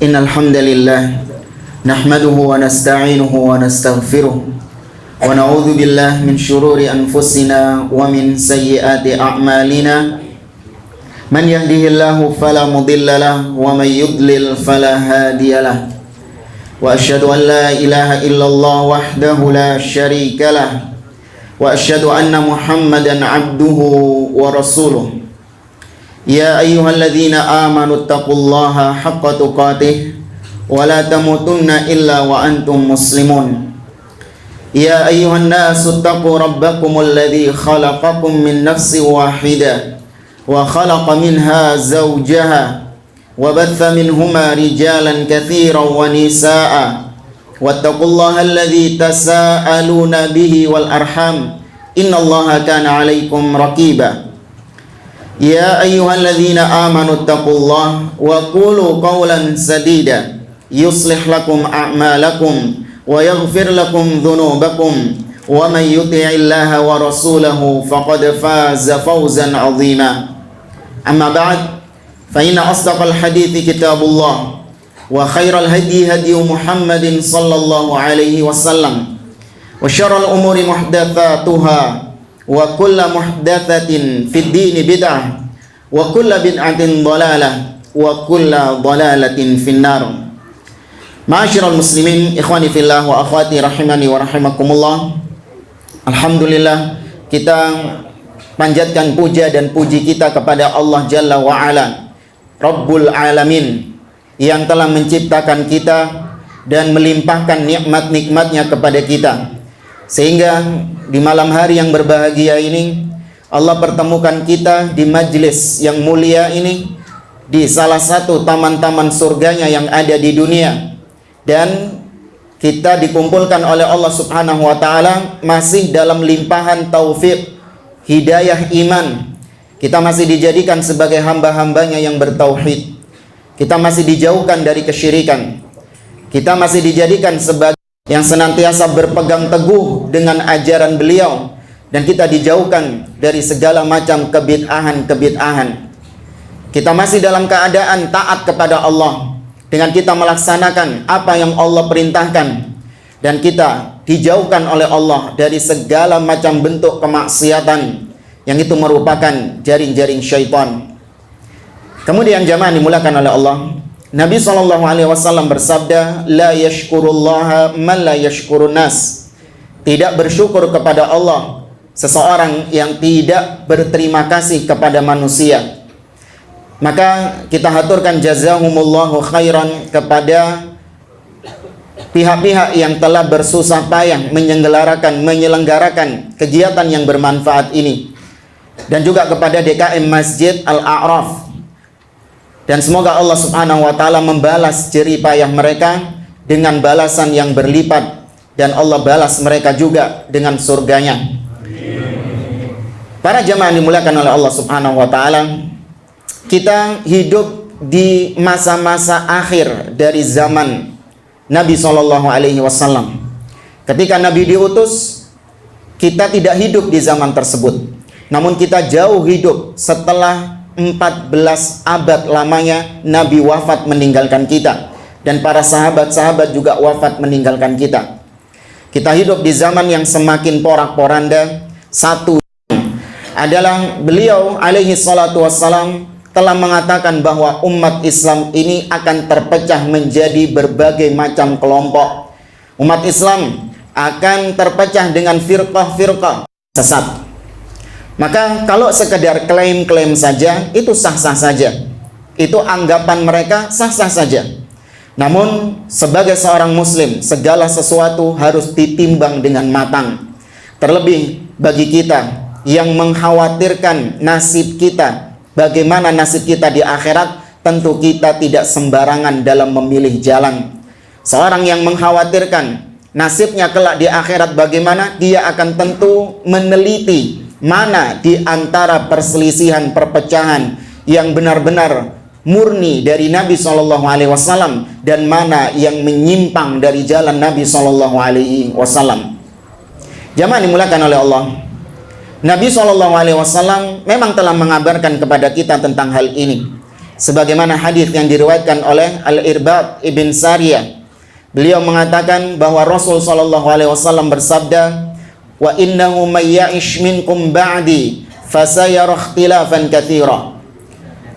Innal hamdalillah nahmaduhu wa nasta'inuhu wa nastaghfiruh wa na'udzu billahi min shururi anfusina wa min sayyiati a'malina. Man yahdihillahu fala mudilla lahu wa man yudlil fala hadiya lahu. Wa asyhadu an la ilaha illallah wahdahu la syarika lahu wa asyhadu anna Muhammadan abduhu wa rasuluh. Ya ayyuhalladzina amanu taqullaha haqqa tuqatih wa la tamutunna illa wa antum muslimun. Ya ayyuhan nasu taqu rabbakumul ladzi khalaqakum min nafsin wahidah wa khalaqa minha zawjaha wa batha minhuma rijalan katsiran wa nisaa'a wattaqullaha alladzi tasaaluna bihi wal arham innallaha kana 'alaikum raqiba. Ya ayyuhalladzina amanu taqullaha wa qulu qawlan sadida yuslih lakum a'malakum wa yaghfir lakum dhunubakum wa man yuti'illaha wa rasulahu faqad faza fawzan 'azima. Amma ba'd, fa inna asdaqal hadithi kitabullah wa khairal hadi hadi Muhammadin sallallahu alaihi wasallam wa syarrul umuri muhdatsatuha wa kullu muhdatsatin fid dini bid'ah wa kullu bid'atin dhalalah wa kullu dhalalatin finnar. Ma'asyiral muslimin, ikhwani fillah wa akhwati rahimani wa rahimakumullah. Alhamdulillah, kita panjatkan puja dan puji kita kepada Allah Jalla wa Ala, Rabbul Alamin, yang telah menciptakan kita dan melimpahkan nikmat-nikmatnya kepada kita, sehingga di malam hari yang berbahagia ini Allah pertemukan kita di majlis yang mulia ini, di salah satu taman-taman surganya yang ada di dunia, dan kita dikumpulkan oleh Allah Subhanahu wa Ta'ala masih dalam limpahan taufik hidayah iman. Kita masih dijadikan sebagai hamba-hambanya yang bertauhid. Kita masih dijauhkan dari kesyirikan. Kita masih dijadikan sebagai yang senantiasa berpegang teguh dengan ajaran beliau, dan kita dijauhkan dari segala macam kebid'ahan. Kita masih dalam keadaan taat kepada Allah dengan kita melaksanakan apa yang Allah perintahkan, dan kita dijauhkan oleh Allah dari segala macam bentuk kemaksiatan yang itu merupakan jaring-jaring syaitan. Kemudian jamaah dimulakan oleh Allah, Nabi SAW bersabda, la yashkurullaha man la yashkurun nas. Tidak bersyukur kepada Allah seseorang yang tidak berterima kasih kepada manusia. Maka kita haturkan jazahumullahu khairan kepada pihak-pihak yang telah bersusah payah menyelenggarakan kegiatan yang bermanfaat ini, dan juga kepada DKM Masjid Al-A'raf. Dan semoga Allah Subhanahu wa Ta'ala membalas jerih payah mereka dengan balasan yang berlipat, dan Allah balas mereka juga dengan surganya. Para jamaah dimuliakan oleh Allah Subhanahu wa Ta'ala, kita hidup di masa-masa akhir dari zaman Nabi SAW. Ketika Nabi diutus, kita tidak hidup di zaman tersebut, namun kita jauh hidup setelah 14 abad lamanya Nabi wafat meninggalkan kita, dan para sahabat-sahabat juga wafat meninggalkan kita. Kita hidup di zaman yang semakin porak-poranda. Satu adalah beliau alaihi salatu wassalam telah mengatakan bahwa umat Islam ini akan terpecah menjadi berbagai macam kelompok. Umat Islam akan terpecah dengan firqah-firqah sesat. Maka kalau sekedar klaim-klaim saja, itu sah-sah saja. Itu anggapan mereka sah-sah saja. Namun sebagai seorang muslim, segala sesuatu harus ditimbang dengan matang. Terlebih bagi kita yang mengkhawatirkan nasib kita, bagaimana nasib kita di akhirat, tentu kita tidak sembarangan dalam memilih jalan. Seorang yang mengkhawatirkan nasibnya kelak di akhirat bagaimana, dia akan tentu meneliti mana di antara perselisihan, perpecahan yang benar-benar murni dari Nabi SAW dan mana yang menyimpang dari jalan Nabi SAW. Jamaah dimulakan oleh Allah, Nabi SAW memang telah mengabarkan kepada kita tentang hal ini. Sebagaimana hadis yang diriwayatkan oleh Al-Irbad ibn Sariyah, beliau mengatakan bahwa Rasul sallallahu alaihi wasallam bersabda, "Wa innahu may ya'ish minkum ba'di fasayara ikhtilafan katsira."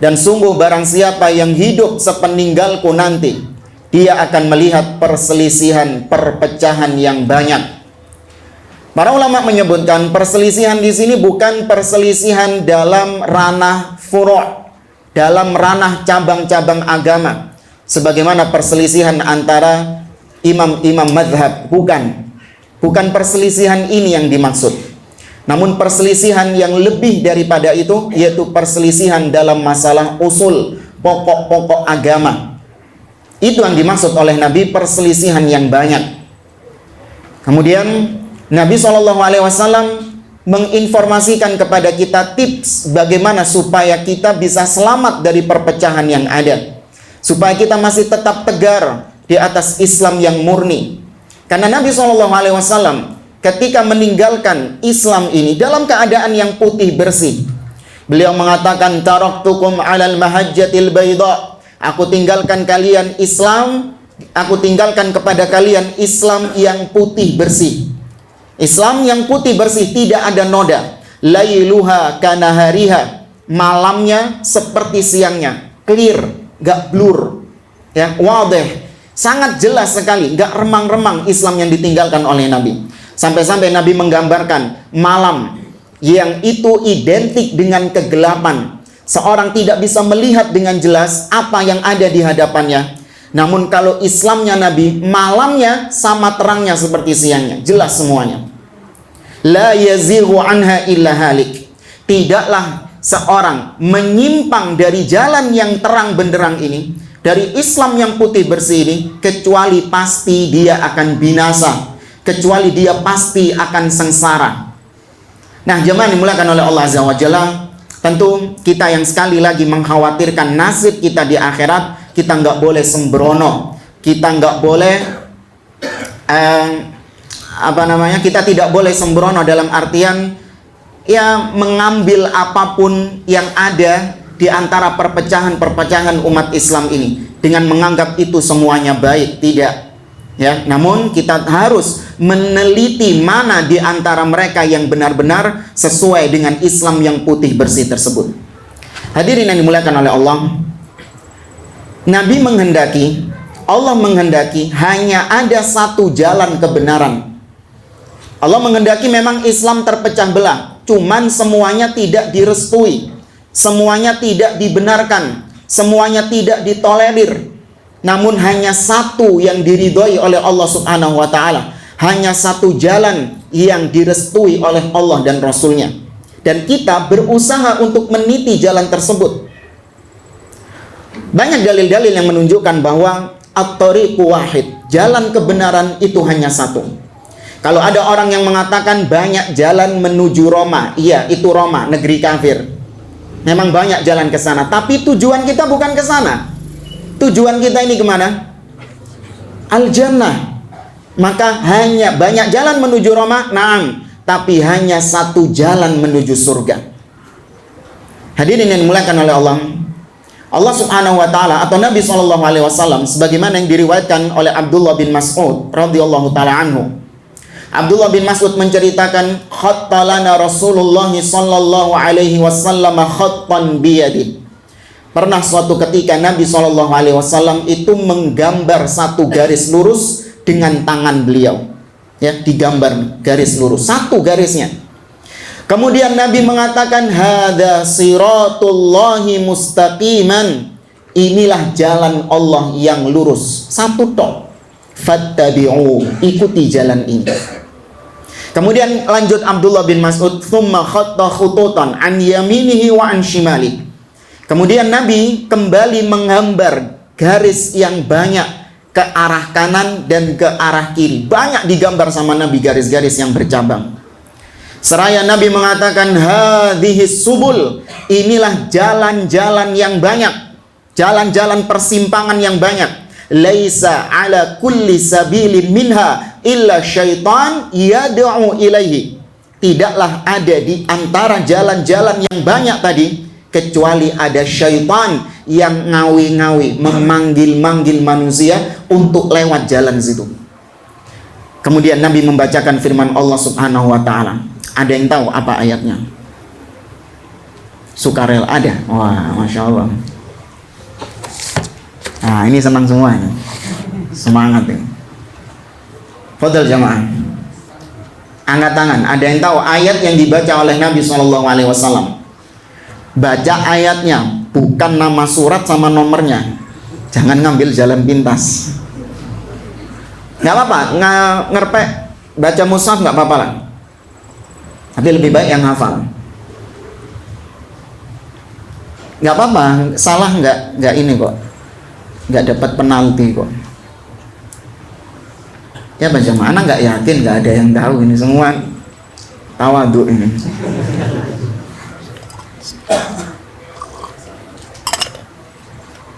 Dan sungguh barang siapa yang hidup sepeninggalku nanti, dia akan melihat perselisihan, perpecahan yang banyak. Para ulama menyebutkan perselisihan di sini bukan perselisihan dalam ranah furu', dalam ranah cabang-cabang agama, sebagaimana perselisihan antara imam-imam madhab. Bukan perselisihan ini yang dimaksud. Namun perselisihan yang lebih daripada itu, yaitu perselisihan dalam masalah usul, pokok-pokok agama. Itu yang dimaksud oleh Nabi, perselisihan yang banyak. Kemudian Nabi SAW menginformasikan kepada kita tips bagaimana supaya kita bisa selamat dari perpecahan yang ada, supaya kita masih tetap tegar di atas Islam yang murni. Karena Nabi SAW ketika meninggalkan Islam ini dalam keadaan yang putih bersih, beliau mengatakan, taraktukum alal mahajjatil bayda, aku tinggalkan kalian Islam, aku tinggalkan kepada kalian Islam yang putih bersih. Islam yang putih bersih, tidak ada noda. Lailuha kanahariha, malamnya seperti siangnya, clear, gak blur, ya, wadih, sangat jelas sekali, gak remang-remang Islam yang ditinggalkan oleh Nabi. Sampai-sampai Nabi menggambarkan malam yang itu identik dengan kegelapan. Seorang tidak bisa melihat dengan jelas apa yang ada di hadapannya. Namun kalau Islamnya Nabi, malamnya sama terangnya seperti siangnya, jelas semuanya. La yazighu anha illa halik. Tidaklah seorang menyimpang dari jalan yang terang benderang ini, dari Islam yang putih bersih ini, kecuali pasti dia akan binasa, kecuali dia pasti akan sengsara. Nah, jemaah dimulakan oleh Allah Azza wa Jalla, tentu kita yang sekali lagi mengkhawatirkan nasib kita di akhirat, kita nggak boleh sembrono, kita nggak boleh kita tidak boleh sembrono dalam artian ya mengambil apapun yang ada di antara perpecahan-perpecahan umat Islam ini dengan menganggap itu semuanya baik, tidak. Ya, namun kita harus meneliti mana di antara mereka yang benar-benar sesuai dengan Islam yang putih bersih tersebut. Hadirin yang dimuliakan oleh Allah, Nabi menghendaki, Allah menghendaki hanya ada satu jalan kebenaran. Allah menghendaki memang Islam terpecah belah, cuman semuanya tidak direstui, semuanya tidak dibenarkan, semuanya tidak ditolerir. Namun hanya satu yang diridhoi oleh Allah Subhanahu wa Ta'ala, hanya satu jalan yang direstui oleh Allah dan Rasulnya. Dan kita berusaha untuk meniti jalan tersebut. Banyak dalil-dalil yang menunjukkan bahwa at-thariqu wahid, jalan kebenaran itu hanya satu. Kalau ada orang yang mengatakan banyak jalan menuju Roma, iya, itu Roma, negeri kafir. Memang banyak jalan ke sana, tapi tujuan kita bukan ke sana. Tujuan kita ini kemana? Al-Jannah. Maka hanya banyak jalan menuju Roma, naam, tapi hanya satu jalan menuju surga. Hadirin yang dimuliakan oleh Allah, Allah Subhanahu wa Ta'ala atau Nabi SAW, sebagaimana yang diriwayatkan oleh Abdullah bin Mas'ud radhiyallahu ta'ala anhu. Abdullah bin Mas'ud menceritakan, khattalana Rasulullah sallallahu alaihi wasallam khattan biyadi. Pernah suatu ketika Nabi SAW itu menggambar satu garis lurus dengan tangan beliau. Ya, digambar garis lurus, satu garisnya. Kemudian Nabi mengatakan, hadza siratullahi mustaqiman. Inilah jalan Allah yang lurus, satu tok. Fattabi'u, ikuti jalan ini. Kemudian lanjut Abdullah bin Mas'ud, thumma khatta khututan an yaminihi wa an shimali. Kemudian Nabi kembali menggambar garis yang banyak ke arah kanan dan ke arah kiri. Banyak digambar sama Nabi garis-garis yang bercabang. Seraya Nabi mengatakan, hadhihi subul, inilah jalan-jalan yang banyak, jalan-jalan persimpangan yang banyak. Laisa ala kulli sabilin minha illa syaitan yad'u ilaihi. Tidaklah ada di antara jalan-jalan yang banyak tadi, kecuali ada syaitan yang ngawi-ngawi memanggil-manggil manusia untuk lewat jalan situ. Kemudian Nabi membacakan firman Allah Subhanahu wa taala. Ada yang tahu apa ayatnya? Sukarela ada. Wah, Masya Allah. Nah, ini senang semua ini. Semangat ini. Fadhal jamaah. Angkat tangan. Ada yang tahu ayat yang dibaca oleh Nabi SAW? Baca ayatnya, bukan nama surat sama nomornya. Jangan ngambil jalan pintas. Nggak apa-apa, ngerpek baca mushaf nggak apa-apa lah. Tapi lebih baik yang hafal. Nggak apa-apa, salah nggak ini kok. Nggak dapat penalti kok. Ya baca mana nggak yakin, nggak ada yang tahu ini semua tawadhu ini.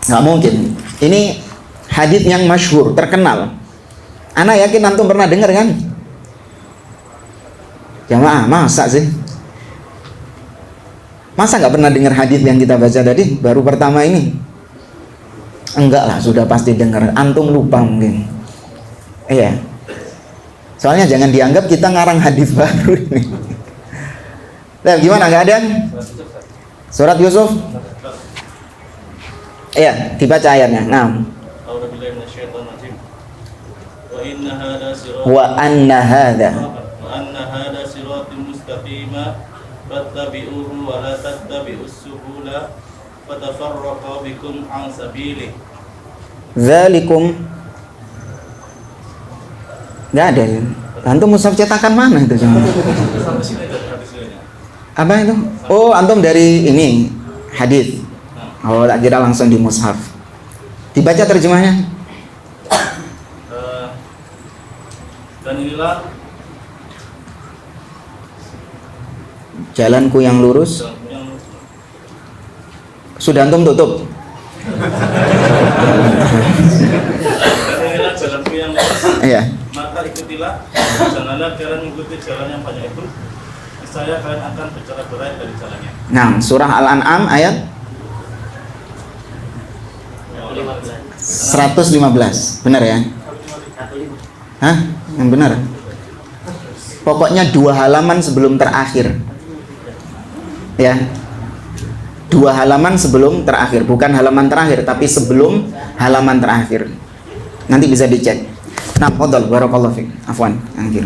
Nggak mungkin. Ini hadits yang masyhur, terkenal. Ana yakin antum pernah dengar kan? Jamaah, masa sih? Masa nggak pernah dengar hadits yang kita baca tadi? Baru pertama ini? Enggak lah, sudah pasti dengar. Antum lupa mungkin. Iya. Soalnya jangan dianggap kita ngarang hadits baru ini. Nah, gimana keadaan? Surat Yusuf? Iya, dibaca ayatnya. Nah. Wa anna hadha siratal mustaqima fattabi'uhu wa la tattabi'us subula fatafarraqa bikum an sabilihi. Dzalikum. Enggak ada. Antum mushaf cetakan mana itu? Apa itu? Oh, antum dari ini hadis. Oh, tak kira langsung di mushaf. Dibaca terjemahnya. Dan inilah jalanku yang lurus. Sudah antum tutup. Inilah jalanku yang lurus. Iya. Maka ikutilah. Janganlah kalian mengikuti jalan yang banyak itu. Saya kalian akan berjalan berat dari jalannya. Nah, surah Al-An'am ayat 115. Benar ya? Hah? Yang benar? Pokoknya 2 halaman sebelum terakhir. Ya. 2 halaman sebelum terakhir, bukan halaman terakhir tapi sebelum halaman terakhir. Nanti bisa dicek. Nah, fadhal barakallahu fiik. Afwan, anjir.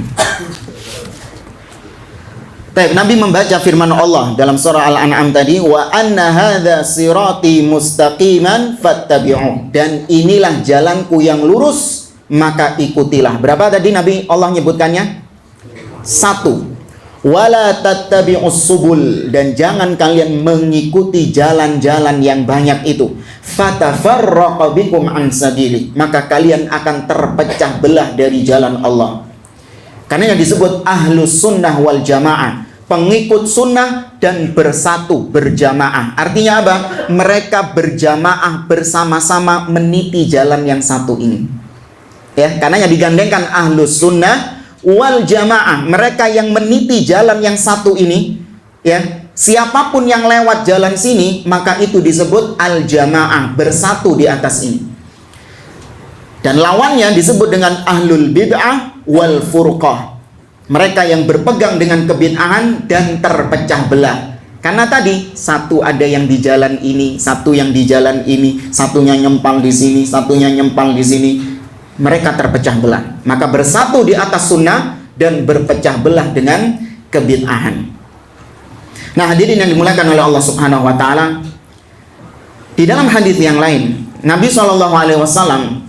Baik, Nabi membaca firman Allah dalam surah Al-An'am tadi, wa anna hadza sirati mustaqiman fattabi'u, dan inilah jalanku yang lurus, maka ikutilah. Berapa tadi Nabi Allah nyebutkannya? 1. Wala tattabi'us subul, dan jangan kalian mengikuti jalan-jalan yang banyak itu. Fatafarraqa bikum an sabili, maka kalian akan terpecah belah dari jalan Allah. Karena yang disebut ahlus sunnah wal jamaah, pengikut sunnah dan bersatu berjamaah. Artinya apa? Mereka berjamaah bersama-sama meniti jalan yang satu ini. Ya, karena yang digandengkan ahlus sunnah wal jamaah, mereka yang meniti jalan yang satu ini. Ya, siapapun yang lewat jalan sini, maka itu disebut al jamaah, bersatu di atas ini. Dan lawannya disebut dengan ahlul bid'ah wal furqah, mereka yang berpegang dengan kebid'ahan dan terpecah belah. Karena tadi satu ada yang di jalan ini, satu yang di jalan ini, satunya nyempal di sini, satunya nyempal di sini. Mereka terpecah belah. Maka bersatu di atas sunnah dan berpecah belah dengan kebid'ahan. Nah, hadirin yang dimuliakan oleh Allah Subhanahu wa taala, di dalam hadis yang lain Nabi SAW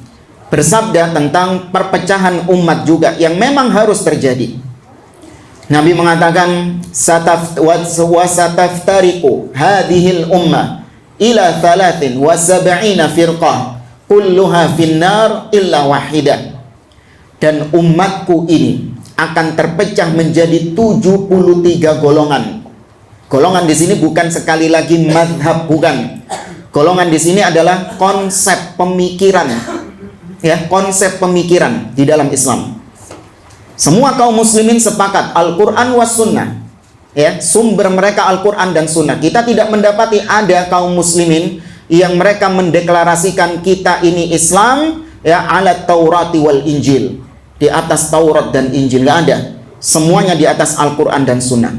bersabda tentang perpecahan umat juga yang memang harus terjadi. Nabi mengatakan, sataftariqu hadhil ummah ila 73 firqah kulluha finnar illa wahidah. Dan umatku ini akan terpecah menjadi 73 golongan. Golongan di sini bukan sekali lagi madhab, bukan. Golongan di sini adalah konsep pemikiran. Ya, konsep pemikiran di dalam Islam. Semua kaum muslimin sepakat Al-Quran was sunnah. ya, sumber mereka Al-Quran dan Sunnah. Kita tidak mendapati ada kaum muslimin yang mereka mendeklarasikan kita ini Islam, ya, ala Taurati wal Injil, di atas Taurat dan Injil. Nggak ada. Semuanya di atas Al-Quran dan Sunnah.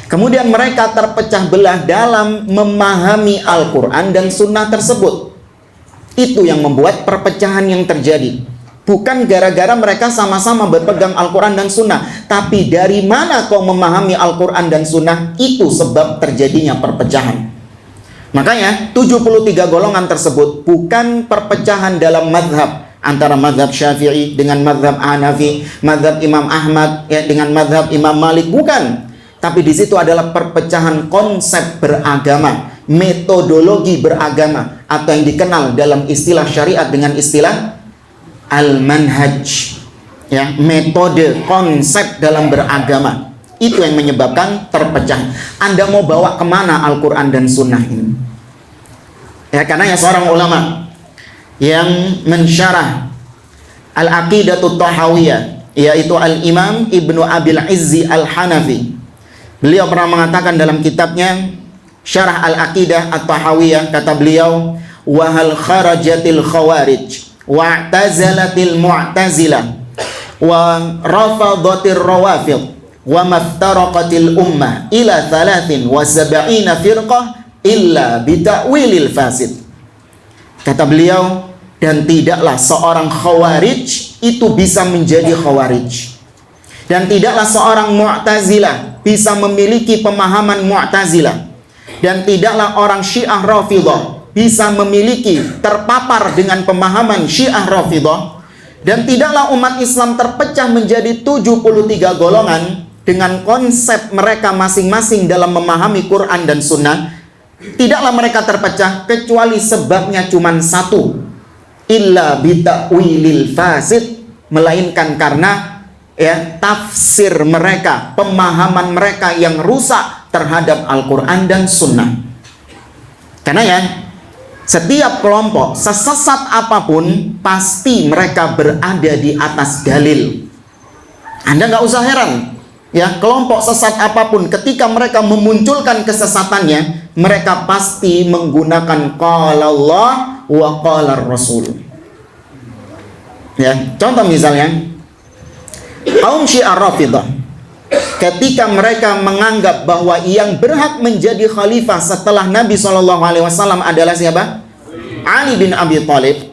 Kemudian mereka terpecah belah dalam memahami Al-Quran dan Sunnah tersebut. Itu yang membuat perpecahan yang terjadi. Bukan gara-gara mereka sama-sama berpegang Al-Quran dan Sunnah, tapi dari mana kau memahami Al-Quran dan Sunnah, itu sebab terjadinya perpecahan. Makanya 73 golongan tersebut bukan perpecahan dalam madhab, antara madhab Syafi'i dengan madhab Hanafi, madhab Imam Ahmad ya dengan madhab Imam Malik, bukan. Tapi di situ adalah perpecahan konsep beragama, metodologi beragama, atau yang dikenal dalam istilah syariat dengan istilah al-manhaj, ya, metode, konsep dalam beragama. Itu yang menyebabkan terpecah. Anda mau bawa kemana Al-Quran dan Sunnah ini? Ya, karena ya seorang ulama yang mensyarah Al-Aqidatut Tahawiyah, yaitu Al-Imam Ibnu Abil Izzi Al-Hanafi, beliau pernah mengatakan dalam kitabnya Syarah Al-Aqidah At-Tahawiyah, kata beliau, wa hal kharajatil khawarij wa'tazalatil mu'tazilah wa rafadatir rawafid wa maftaraqatil ummah ila 73 firqah illa bita'wilil fasid. Kata beliau, dan tidaklah seorang khawarij itu bisa menjadi khawarij, dan tidaklah seorang mu'tazilah bisa memiliki pemahaman mu'tazilah, dan tidaklah orang Syiah Rafidah bisa memiliki, terpapar dengan pemahaman Syiah Rafidah, dan tidaklah umat Islam terpecah menjadi 73 golongan dengan konsep mereka masing-masing dalam memahami Quran dan Sunnah. Tidaklah mereka terpecah kecuali sebabnya cuma satu, illa bita'wilil fasid, melainkan karena ya tafsir mereka, pemahaman mereka yang rusak terhadap Al-Quran dan Sunnah. Karena ya setiap kelompok sesesat apapun pasti mereka berada di atas dalil. Anda nggak usah heran ya, kelompok sesat apapun ketika mereka memunculkan kesesatannya, mereka pasti menggunakan qala Allah wa qala Rasul. Ya, contoh misalnya kaum Syiah Rafidah, ketika mereka menganggap bahwa yang berhak menjadi khalifah setelah Nabi SAW adalah siapa? Ali bin Abi Thalib,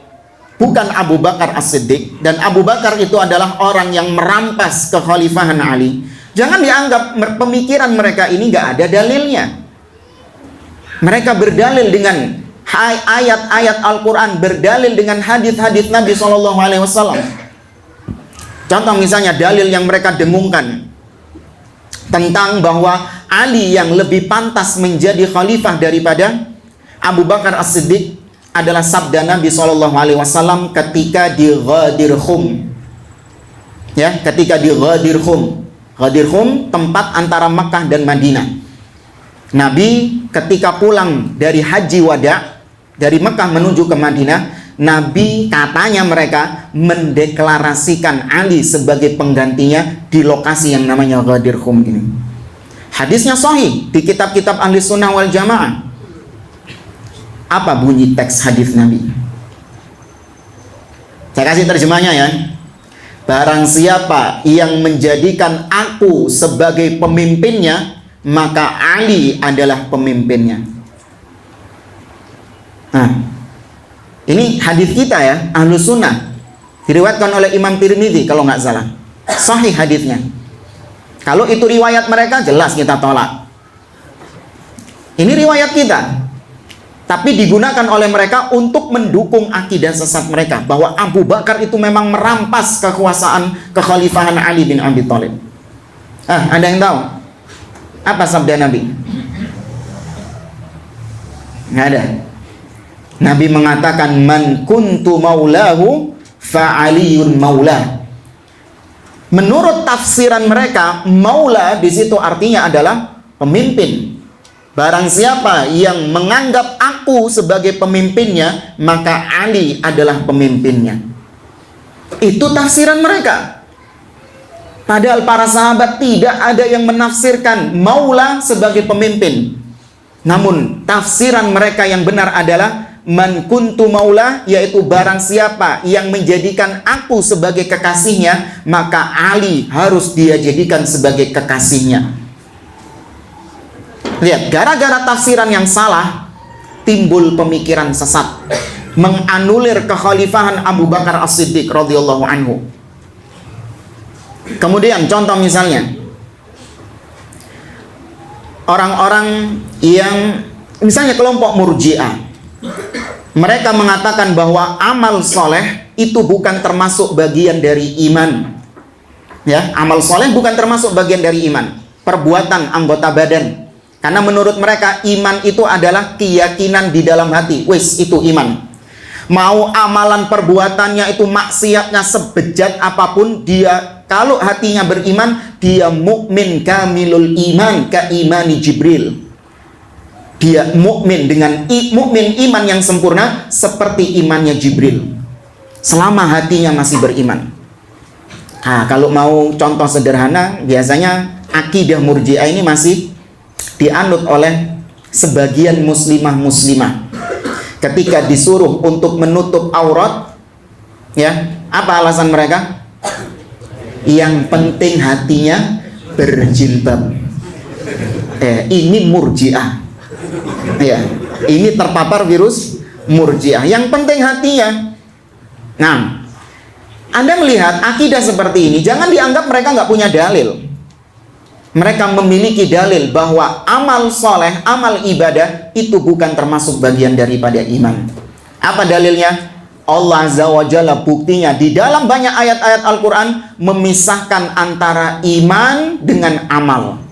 bukan Abu Bakar As-Siddiq. Dan Abu Bakar itu adalah orang yang merampas kekhalifahan Ali. Jangan dianggap pemikiran mereka ini nggak ada dalilnya. Mereka berdalil dengan ayat-ayat Al-Quran, berdalil dengan hadis-hadis Nabi SAW. Contoh misalnya dalil yang mereka dengungkan tentang bahwa Ali yang lebih pantas menjadi khalifah daripada Abu Bakar As-Siddiq adalah sabda Nabi SAW ketika di Ghadir Khum. Ya, ketika di Ghadir Khum. Ghadir Khum tempat antara Mekah dan Madinah. Nabi ketika pulang dari haji wada dari Mekah menuju ke Madinah, Nabi katanya mereka mendeklarasikan Ali sebagai penggantinya di lokasi yang namanya Ghadir Khum ini. Hadisnya sahih di kitab-kitab Ahli Sunnah wal Jamaah. Apa bunyi teks hadis Nabi? Saya kasih terjemahnya ya. Barang siapa yang menjadikan aku sebagai pemimpinnya, maka Ali adalah pemimpinnya. Nah, ini hadis kita ya, Ahlus Sunnah, diriwayatkan oleh Imam Tirmidzi kalau nggak salah. Sahih hadisnya. Kalau itu riwayat mereka, jelas kita tolak. Ini riwayat kita, tapi digunakan oleh mereka untuk mendukung akidah sesat mereka bahwa Abu Bakar itu memang merampas kekuasaan kekhalifahan Ali bin Abi Thalib. Ada yang tahu apa sabda Nabi? Nggak ada. Nabi mengatakan man kuntu maulahu fa aliyun maulah. Menurut tafsiran mereka, maula di situ artinya adalah pemimpin. Barang siapa yang menganggap aku sebagai pemimpinnya, maka Ali adalah pemimpinnya. Itu tafsiran mereka. Padahal para sahabat tidak ada yang menafsirkan maula sebagai pemimpin. Namun tafsiran mereka yang benar adalah man kuntu maula, yaitu barang siapa yang menjadikan aku sebagai kekasihnya, maka Ali harus dia jadikan sebagai kekasihnya. Lihat, gara-gara tafsiran yang salah, timbul pemikiran sesat, menganulir kekhalifahan Abu Bakar As-Siddiq radhiyallahu anhu. Kemudian contoh misalnya, orang-orang yang misalnya kelompok Murji'ah, mereka mengatakan bahwa amal soleh itu bukan termasuk bagian dari iman. Ya, amal soleh bukan termasuk bagian dari iman, perbuatan anggota badan. Karena menurut mereka iman itu adalah keyakinan di dalam hati. Wis, itu iman. Mau amalan perbuatannya itu maksiatnya sebejat apapun, dia kalau hatinya beriman, dia mukmin kamilul iman, ka imani Jibril. Dia mukmin dengan mukmin iman yang sempurna seperti imannya Jibril. Selama hatinya masih beriman. Nah, kalau mau contoh sederhana, biasanya akidah Murji'ah ini masih dianut oleh sebagian muslimah-muslimah. Ketika disuruh untuk menutup aurat, ya, apa alasan mereka? Yang penting hatinya berjilbab. Ini Murji'ah. Ya, ini terpapar virus Murji'ah. Yang penting hatinya. Nah, Anda melihat akidah seperti ini, jangan dianggap mereka nggak punya dalil. Mereka memiliki dalil bahwa amal soleh, amal ibadah itu bukan termasuk bagian daripada iman. Apa dalilnya? Allah Azza wa Jalla buktinya di dalam banyak ayat-ayat Al-Quran memisahkan antara iman dengan amal.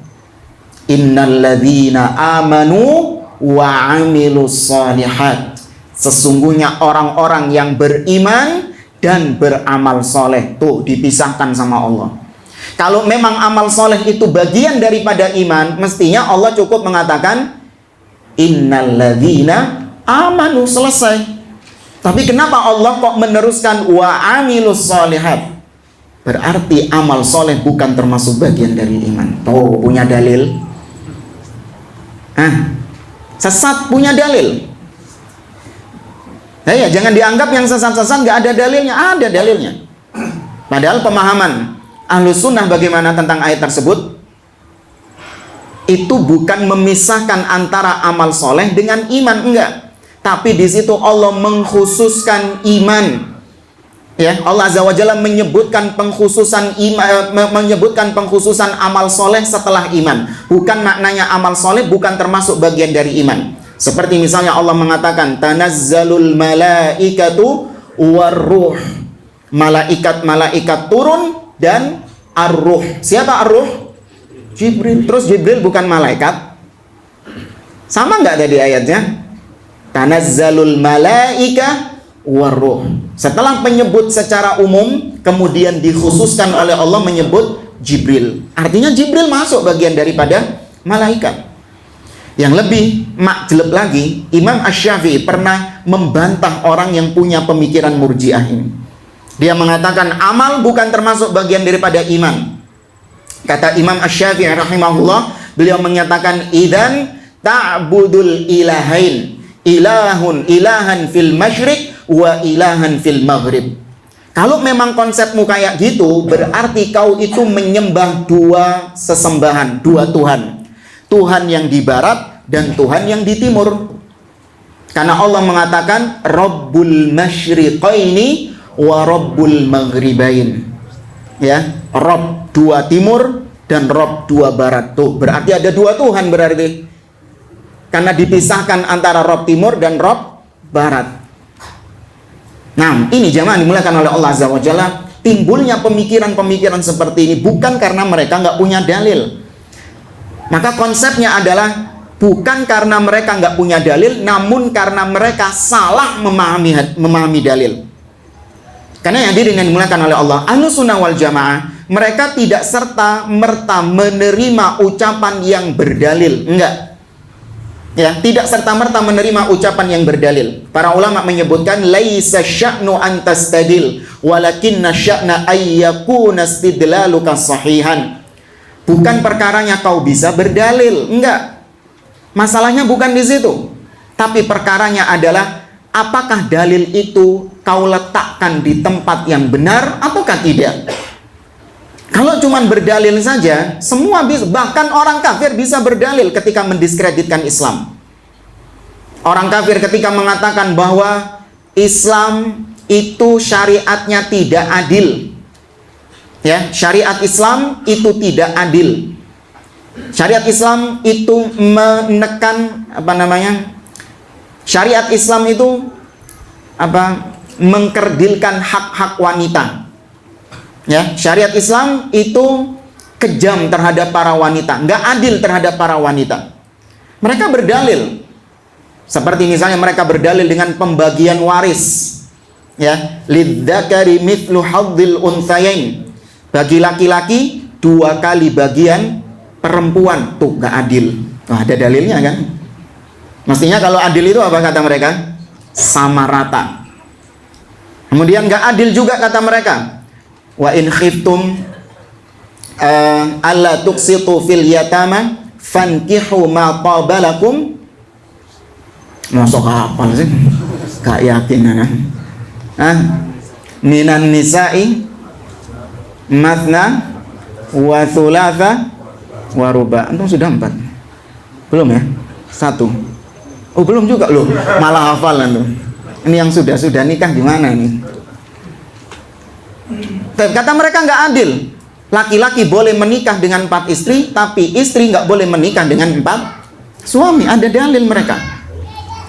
Innalladzina amanu wa amilus solihat. Sesungguhnya orang-orang yang beriman dan beramal soleh. Tuh, dipisahkan sama Allah. Kalau memang amal soleh itu bagian daripada iman, mestinya Allah cukup mengatakan innalladzina amanu, selesai. Tapi kenapa Allah kok meneruskan wa amilus solihat? Berarti amal soleh bukan termasuk bagian dari iman. Tuh, punya dalil. Sesat punya dalil. Nah, ya, jangan dianggap yang sesat-sesat nggak ada dalilnya. Ada dalilnya. Padahal pemahaman Ahlus Sunnah bagaimana tentang ayat tersebut? Itu bukan memisahkan antara amal soleh dengan iman, enggak. Tapi di situ Allah mengkhususkan iman. Ya, Allah Azza wa Jalla menyebutkan pengkhususan iman, menyebutkan pengkhususan amal soleh setelah iman. Bukan maknanya amal soleh bukan termasuk bagian dari iman. Seperti misalnya Allah mengatakan tanazzalul malaikatu warruh. Malaikat turun dan ar-ruh. Siapa ar-ruh? Jibril. Terus Jibril bukan malaikat? Sama nggak tadi ayatnya? Tanazzalul malaika warruh. Setelah menyebut secara umum, kemudian dikhususkan oleh Allah menyebut Jibril. Artinya Jibril masuk bagian daripada malaikat. Yang lebih makjeleb lagi, Imam Asy-Syafi'i pernah membantah orang yang punya pemikiran Murji'ah ini. Dia mengatakan amal bukan termasuk bagian daripada iman. Kata Imam Asy-Syafi'i rahimahullah, beliau menyatakan idzan ta'budul ilahain, ilahan fil masyriq wa ilahan fil maghrib. Kalau memang konsepmu kayak gitu, berarti kau itu menyembah dua sesembahan, dua Tuhan. Tuhan yang di barat dan Tuhan yang di timur. Karena Allah mengatakan Rabbul masyriqaini wa Rabbul maghribain. Ya, Rabb dua timur dan Rabb dua barat. Tuh, berarti ada dua Tuhan berarti. Karena dipisahkan antara Rabb timur dan Rabb barat. Nah, ini jamaah dimuliakan oleh Allah Azza wa Jalla. Timbulnya pemikiran-pemikiran seperti ini bukan karena mereka nggak punya dalil. Maka konsepnya adalah bukan karena mereka nggak punya dalil, namun karena mereka salah memahami dalil. Karena yang dimuliakan oleh Allah, Ahlus Sunnah wal Jamaah, mereka tidak serta merta menerima ucapan yang berdalil, enggak. Ya, tidak serta-merta menerima ucapan yang berdalil. Para ulama menyebutkan laisa sya'nu an tastadil walakinna sya'na ayyakuna istidlaluka sahihan. Bukan perkaranya kau bisa berdalil, enggak. Masalahnya bukan di situ. Tapi perkaranya adalah apakah dalil itu kau letakkan di tempat yang benar ataukah tidak. Kalau cuma berdalil saja, semua bisa, bahkan orang kafir bisa berdalil ketika mendiskreditkan Islam. Orang kafir ketika mengatakan bahwa Islam itu syariatnya tidak adil. Ya, syariat Islam itu tidak adil. Syariat Islam itu menekan syariat Islam itu mengkerdilkan hak-hak wanita. Ya, syariat Islam itu kejam terhadap para wanita, nggak adil terhadap para wanita. Mereka berdalil, seperti misalnya mereka berdalil dengan pembagian waris. Ya, lidzakari mithlu hadzil unthayain. Bagi laki-laki 2 kali bagian perempuan, tuh nggak adil. Ada dalilnya kan? Mestinya kalau adil itu apa kata mereka? Sama rata. Kemudian nggak adil juga kata mereka. Wa in khiftum alla tuqsitu fil yatama fankihu ma qabalakum. Masuk apa sih? Gak yakin kan? Minan nisa'i mathna wa thulatha wa ruba. Antum sudah 4? Belum ya? 1. Oh, belum juga loh. Malah hafal antum. Ini yang sudah nikah gimana ini? Kata mereka nggak adil. Laki-laki boleh menikah dengan 4 istri, tapi istri nggak boleh menikah dengan 4 suami. Ada dalil mereka.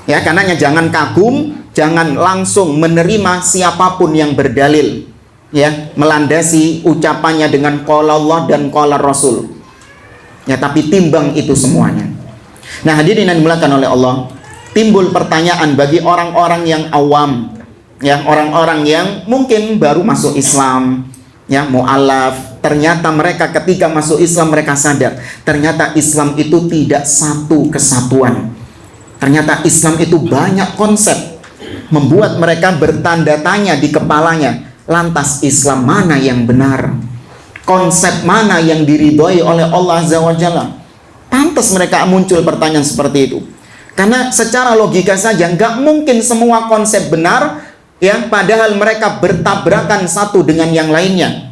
Ya, karenanya jangan kagum, jangan langsung menerima siapapun yang berdalil. Ya, melandasi ucapannya dengan qala Allah dan qala Rasul. Ya, tapi timbang itu semuanya. Nah, hadirin yang dimuliakan oleh Allah, timbul pertanyaan bagi orang-orang yang awam. Ya, orang-orang yang mungkin baru masuk Islam, ya, mu'alaf. Ternyata mereka ketika masuk Islam mereka sadar, ternyata Islam itu tidak satu kesatuan. Ternyata Islam itu banyak konsep, membuat mereka bertanda tanya di kepalanya. Lantas Islam mana yang benar? Konsep mana yang diridhoi oleh Allah Azza wa Jalla? Pantas mereka muncul pertanyaan seperti itu. Karena secara logika saja nggak mungkin semua konsep benar. Ya, padahal mereka bertabrakan satu dengan yang lainnya.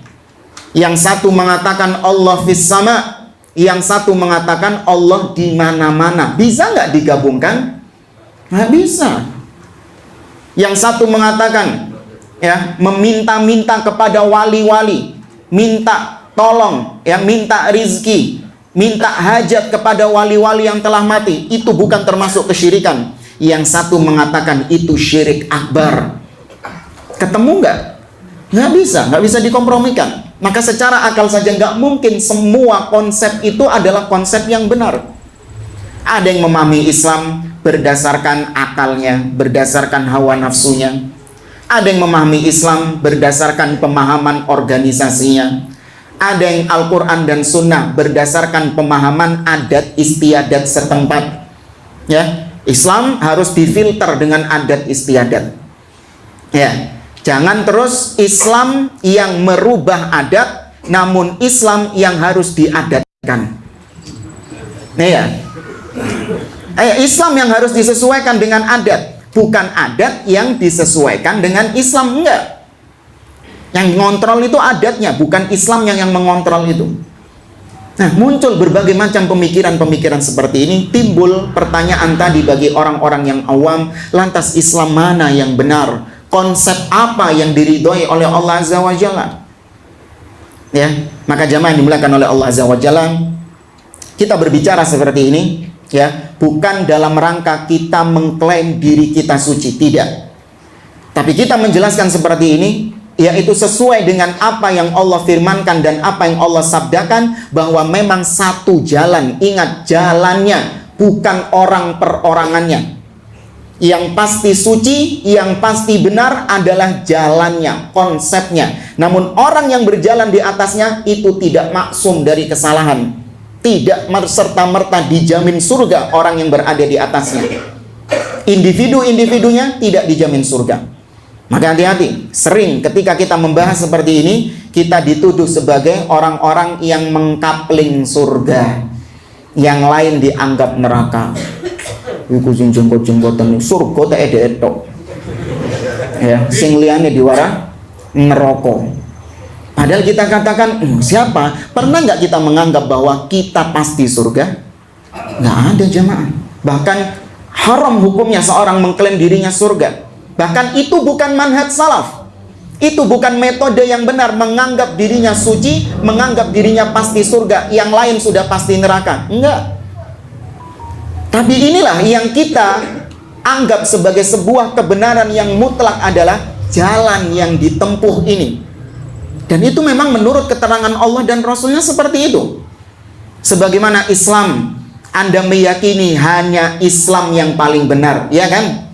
Yang satu mengatakan Allah fis sama, yang satu mengatakan Allah di mana-mana. Bisa nggak digabungkan? Nggak bisa. Yang satu mengatakan, ya, meminta-minta kepada wali-wali, minta tolong, ya, minta rizki, minta hajat kepada wali-wali yang telah mati. Itu bukan termasuk kesyirikan. Yang satu mengatakan itu syirik akbar. Ketemu nggak? Nggak bisa dikompromikan. Maka secara akal saja nggak mungkin semua konsep itu adalah konsep yang benar. Ada yang memahami Islam berdasarkan akalnya, berdasarkan hawa nafsunya. Ada yang memahami Islam berdasarkan pemahaman organisasinya. Ada yang Al-Quran dan Sunnah berdasarkan pemahaman adat istiadat setempat. Ya, Islam harus difilter dengan adat istiadat. Ya. Jangan terus Islam yang merubah adat, namun Islam yang harus diadatkan. Nih ya, Islam yang harus disesuaikan dengan adat, bukan adat yang disesuaikan dengan Islam, enggak. Yang ngontrol itu adatnya, bukan Islam yang mengontrol itu. Nah, muncul berbagai macam pemikiran-pemikiran seperti ini. Timbul pertanyaan tadi bagi orang-orang yang awam, lantas Islam mana yang benar? Konsep apa yang diridhoi oleh Allah Azza wa Jalla? Ya, maka jamaah yang dimuliakan oleh Allah Azza wa Jalla, kita berbicara seperti ini, ya, bukan dalam rangka kita mengklaim diri kita suci, tidak. Tapi kita menjelaskan seperti ini, yaitu sesuai dengan apa yang Allah firmankan dan apa yang Allah sabdakan, bahwa memang satu jalan. Ingat, jalannya, bukan orang perorangannya. Yang pasti suci, yang pasti benar adalah jalannya, konsepnya. Namun orang yang berjalan di atasnya itu tidak maksum dari kesalahan, tidak serta-merta dijamin surga orang yang berada di atasnya. Individu-individunya tidak dijamin surga. Maka hati-hati, sering ketika kita membahas seperti ini, kita dituduh sebagai orang-orang yang mengkapling surga, yang lain dianggap neraka. Iku sing jenggot-jenggotan surga tak etok. Ya, sing liyane diwara neraka. Padahal kita katakan, siapa? Pernah nggak kita menganggap bahwa kita pasti surga? Nggak ada, jamaah. Bahkan haram hukumnya seorang mengklaim dirinya surga. Bahkan itu bukan manhaj salaf. Itu bukan metode yang benar, menganggap dirinya suci, menganggap dirinya pasti surga, yang lain sudah pasti neraka. Enggak. Tapi inilah yang kita anggap sebagai sebuah kebenaran yang mutlak adalah jalan yang ditempuh ini. Dan itu memang menurut keterangan Allah dan Rasulnya seperti itu. Sebagaimana Islam, Anda meyakini hanya Islam yang paling benar, ya kan?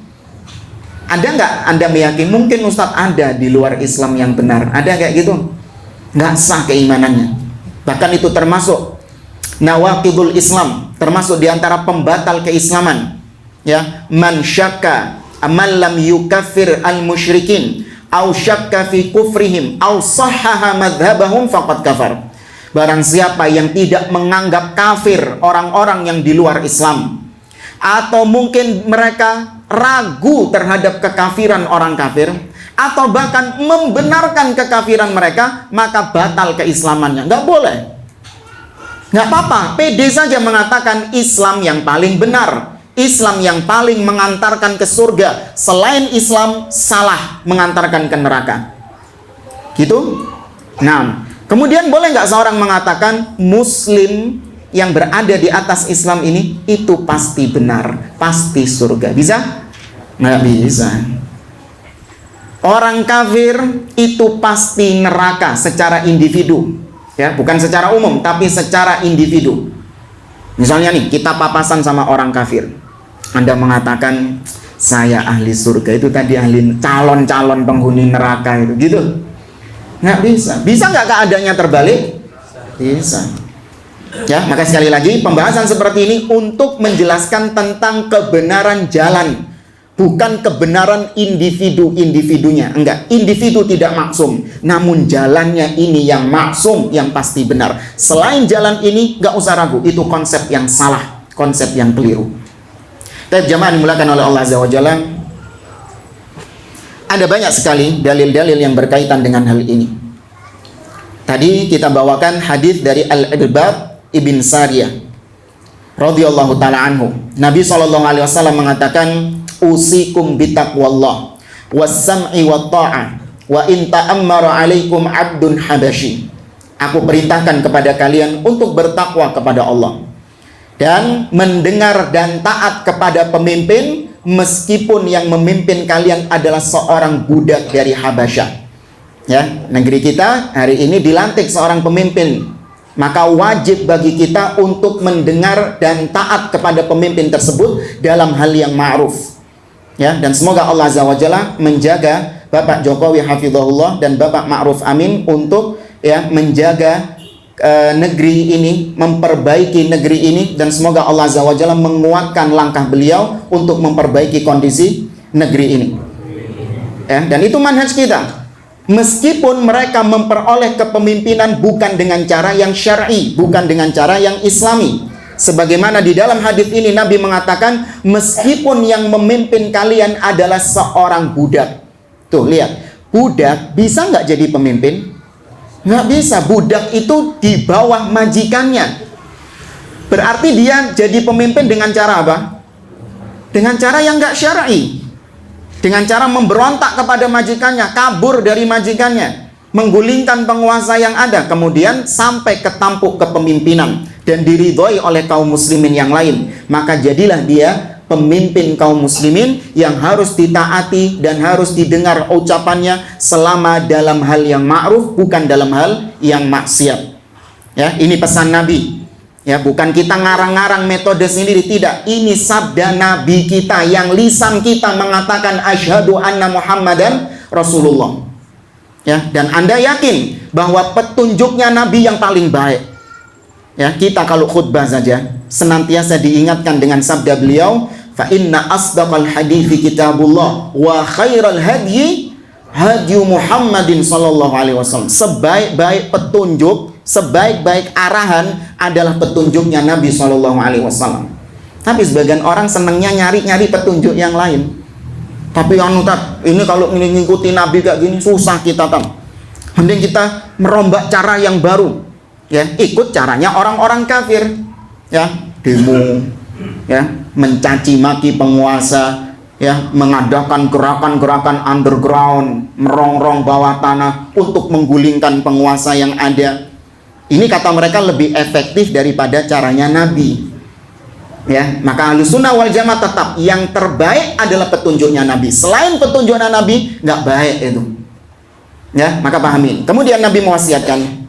Ada nggak Anda meyakini? Mungkin Ustadz ada di luar Islam yang benar. Ada kayak gitu? Nggak sah keimanannya. Bahkan itu termasuk nawaqidul Islam, termasuk diantara pembatal keislaman. Ya, man syakka amal lam yukaffir al musyrikin au syakka fi kufrihim au sahhaha madhhabahum faqad kafar. Barang siapa yang tidak menganggap kafir orang-orang yang di luar Islam, atau mungkin mereka ragu terhadap kekafiran orang kafir, atau bahkan membenarkan kekafiran mereka, maka batal keislamannya. Nggak boleh. Nggak apa-apa, pede saja mengatakan Islam yang paling benar, Islam yang paling mengantarkan ke surga. Selain Islam, salah, mengantarkan ke neraka. Gitu? Nah, kemudian boleh nggak seorang mengatakan Muslim yang berada di atas Islam ini itu pasti benar, pasti surga? Bisa? Nggak bisa. Orang kafir itu pasti neraka secara individu, ya, bukan secara umum, tapi secara individu. Misalnya nih, kita papasan sama orang kafir. Anda mengatakan saya ahli surga, itu tadi ahli calon-calon penghuni neraka itu, gitu? Nggak bisa. Bisa nggak keadaannya terbalik? Bisa. Ya, maka sekali lagi pembahasan seperti ini untuk menjelaskan tentang kebenaran jalan, bukan kebenaran individu-individunya. Enggak, individu tidak maksum, namun jalannya ini yang maksum, yang pasti benar. Selain jalan ini, nggak usah ragu, itu konsep yang salah, konsep yang keliru. Tapi jamaah dimulakan oleh Allah Azza wa Jalla, ada banyak sekali dalil-dalil yang berkaitan dengan hal ini. Tadi kita bawakan hadis dari Al-Irbad ibn Sariyah radhiyallahu taala anhu. Nabi SAW mengatakan, usikum bitaqwallah was-sam'i wat-tha'ah wa in ta'ammara 'alaikum 'abdun habasyi. Aku perintahkan kepada kalian untuk bertakwa kepada Allah dan mendengar dan taat kepada pemimpin, meskipun yang memimpin kalian adalah seorang budak dari Habasyah. Ya, negeri kita hari ini dilantik seorang pemimpin, maka wajib bagi kita untuk mendengar dan taat kepada pemimpin tersebut dalam hal yang ma'ruf. Ya, dan semoga Allah Azza wa Jalla menjaga Bapak Jokowi hafizahullah dan Bapak Ma'ruf Amin untuk ya menjaga negeri ini, memperbaiki negeri ini, dan semoga Allah Azza wa Jalla menguatkan langkah beliau untuk memperbaiki kondisi negeri ini. Ya, dan itu manhaj kita. Meskipun mereka memperoleh kepemimpinan bukan dengan cara yang syar'i, bukan dengan cara yang islami. Sebagaimana di dalam hadis ini Nabi mengatakan, meskipun yang memimpin kalian adalah seorang budak. Tuh, lihat. Budak bisa nggak jadi pemimpin? Nggak bisa. Budak itu di bawah majikannya. Berarti dia jadi pemimpin dengan cara apa? Dengan cara yang nggak syar'i. Dengan cara memberontak kepada majikannya, kabur dari majikannya, menggulingkan penguasa yang ada, kemudian sampai ke tampuk kepemimpinan dan diridhoi oleh kaum muslimin yang lain. Maka jadilah dia pemimpin kaum muslimin yang harus ditaati dan harus didengar ucapannya selama dalam hal yang ma'ruf, bukan dalam hal yang maksiat. Ya, ini pesan Nabi. Ya, bukan kita ngarang-ngarang metode sendiri, tidak. Ini sabda Nabi kita yang lisan kita mengatakan asyhadu anna Muhammadan Rasulullah. Ya, dan Anda yakin bahwa petunjuknya Nabi yang paling baik. Ya, kita kalau khutbah saja senantiasa diingatkan dengan sabda beliau, fa inna asdaqal hadithi kitabullah wa khairal hadyi hadyu Muhammadin sallallahu alaihi wasallam. Sebaik-baik petunjuk, sebaik-baik arahan adalah petunjuknya Nabi sallallahu alaihi wasallam. Tapi sebagian orang senangnya nyari-nyari petunjuk yang lain. Tapi ini kalau mengikuti Nabi kayak gini susah kita Mending kita merombak cara yang baru. Ya, ikut caranya orang-orang kafir. Ya, demo, ya, mencaci maki penguasa, ya, mengadakan gerakan-gerakan underground, merongrong bawah tanah untuk menggulingkan penguasa yang ada. Ini kata mereka lebih efektif daripada caranya Nabi. Ya, maka Ahlussunnah wal Jamaah tetap yang terbaik adalah petunjuknya Nabi. Selain petunjuknya Nabi nggak baik itu. Ya, maka pahami. Kemudian Nabi mewasiatkan,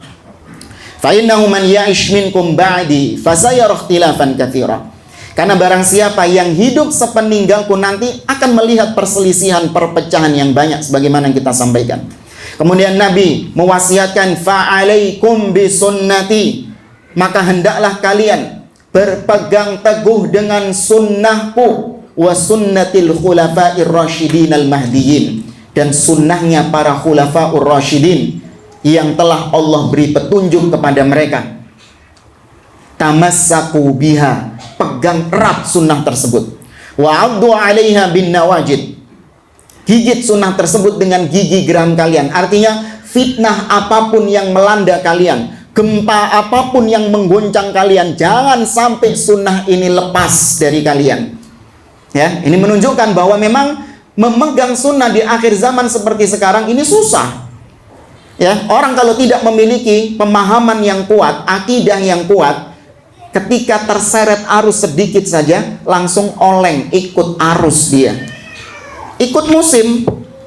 fa innahu man ya'ish minkum ba'di fasayara ikhtilafan katsira. Karena barang siapa yang hidup sepeninggalku nanti akan melihat perselisihan, perpecahan yang banyak sebagaimana yang kita sampaikan. Kemudian Nabi mewasiatkan, fa'alaikum bisunnati, maka hendaklah kalian berpegang teguh dengan sunnahku wa sunnatil khulafa'ir rasyidin al-mahdiyyin, dan sunnahnya para khulafa'ur rasyidin yang telah Allah beri petunjuk kepada mereka. Tamassaku biha, pegang erat sunnah tersebut. Wa 'addu 'alaiha bin nawajid, gigit sunnah tersebut dengan gigi geram kalian. Artinya fitnah apapun yang melanda kalian, gempa apapun yang mengguncang kalian, jangan sampai sunnah ini lepas dari kalian. Ya, ini menunjukkan bahwa memang memegang sunnah di akhir zaman seperti sekarang ini susah. Ya, orang kalau tidak memiliki pemahaman yang kuat, akidah yang kuat, ketika terseret arus sedikit saja langsung oleng, ikut arus dia. Ikut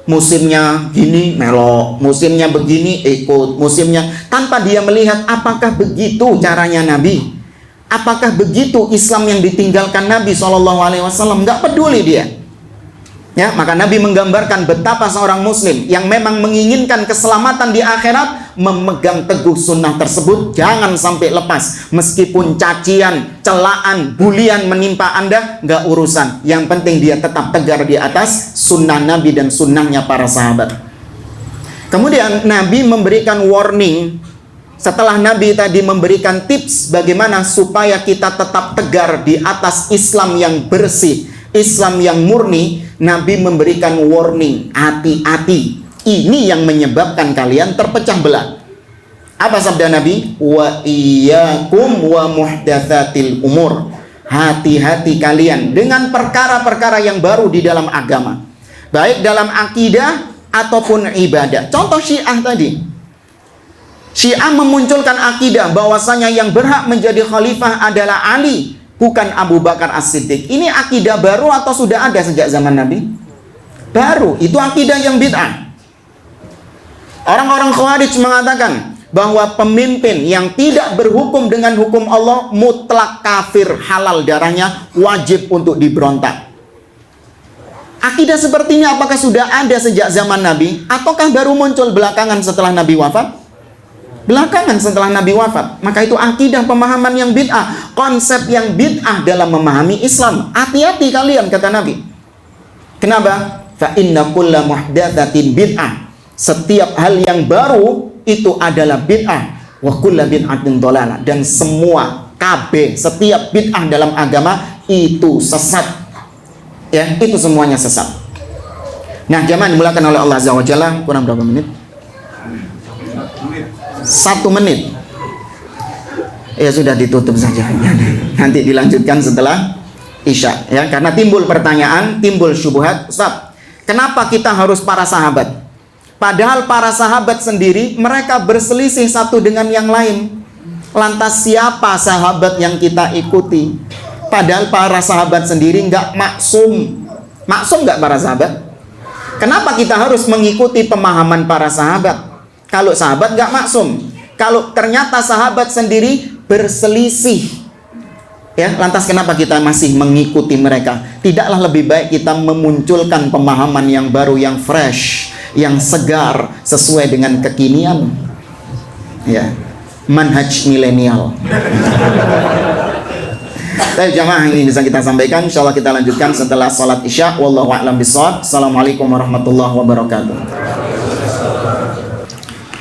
musimnya gini melok, musimnya begini ikut, musimnya, tanpa dia melihat apakah begitu caranya Nabi, apakah begitu Islam yang ditinggalkan Nabi SAW. Nggak peduli dia. Ya, maka Nabi menggambarkan betapa seorang muslim yang memang menginginkan keselamatan di akhirat memegang teguh sunnah tersebut, jangan sampai lepas. Meskipun cacian, celaan, bulian menimpa Anda, nggak urusan. Yang penting dia tetap tegar di atas sunnah Nabi dan sunnahnya para sahabat. Kemudian Nabi memberikan warning. Setelah Nabi tadi memberikan tips bagaimana supaya kita tetap tegar di atas Islam yang bersih, Islam yang murni, Nabi memberikan warning, hati-hati, ini yang menyebabkan kalian terpecah belah. Apa sabda Nabi? Wa iyyakum wa muhdatsatil umur, hati-hati kalian dengan perkara-perkara yang baru di dalam agama, baik dalam akidah ataupun ibadah. Contoh Syiah tadi, Syiah memunculkan akidah bahwasanya yang berhak menjadi khalifah adalah Ali, bukan Abu Bakar As-Siddiq. Ini akidah baru atau sudah ada sejak zaman Nabi? Baru. Itu akidah yang bid'ah. Orang-orang Khawarij mengatakan bahwa pemimpin yang tidak berhukum dengan hukum Allah mutlak kafir, halal darahnya, wajib untuk diberontak. Akidah seperti ini apakah sudah ada sejak zaman Nabi ataukah baru muncul belakangan setelah Nabi wafat? Belakangan setelah Nabi wafat. Maka itu akidah pemahaman yang bid'ah, konsep yang bid'ah dalam memahami Islam. Hati-hati kalian, kata Nabi. Kenapa? Fa inna kulla muhdatsatin bid'ah. Setiap hal yang baru itu adalah bid'ah. Wa kulla bid'atin dhalalah. Dan semua setiap bid'ah dalam agama itu sesat. Ya, itu semuanya sesat. Nah, jamaah dimulakan oleh Allah Azza wa Jalla. Kurang berapa menit? 1 menit. Ya sudah, ditutup saja. Nanti dilanjutkan setelah Isya, ya, karena timbul pertanyaan, timbul syubhat. Ustaz, kenapa kita harus para sahabat? Padahal para sahabat sendiri mereka berselisih satu dengan yang lain. Lantas siapa sahabat yang kita ikuti? Padahal para sahabat sendiri nggak maksum. Maksum nggak para sahabat? Kenapa kita harus mengikuti pemahaman para sahabat? Kalau sahabat nggak maksum, kalau ternyata sahabat sendiri berselisih, ya, lantas kenapa kita masih mengikuti mereka? Tidaklah lebih baik kita memunculkan pemahaman yang baru, yang fresh, yang segar, sesuai dengan kekinian? Ya, manhaj milenial. Baik jamaah, ini bisa kita sampaikan. Insyaallah kita lanjutkan setelah salat Isya. Wallahu a'lam bishawab. Assalamualaikum warahmatullahi wabarakatuh.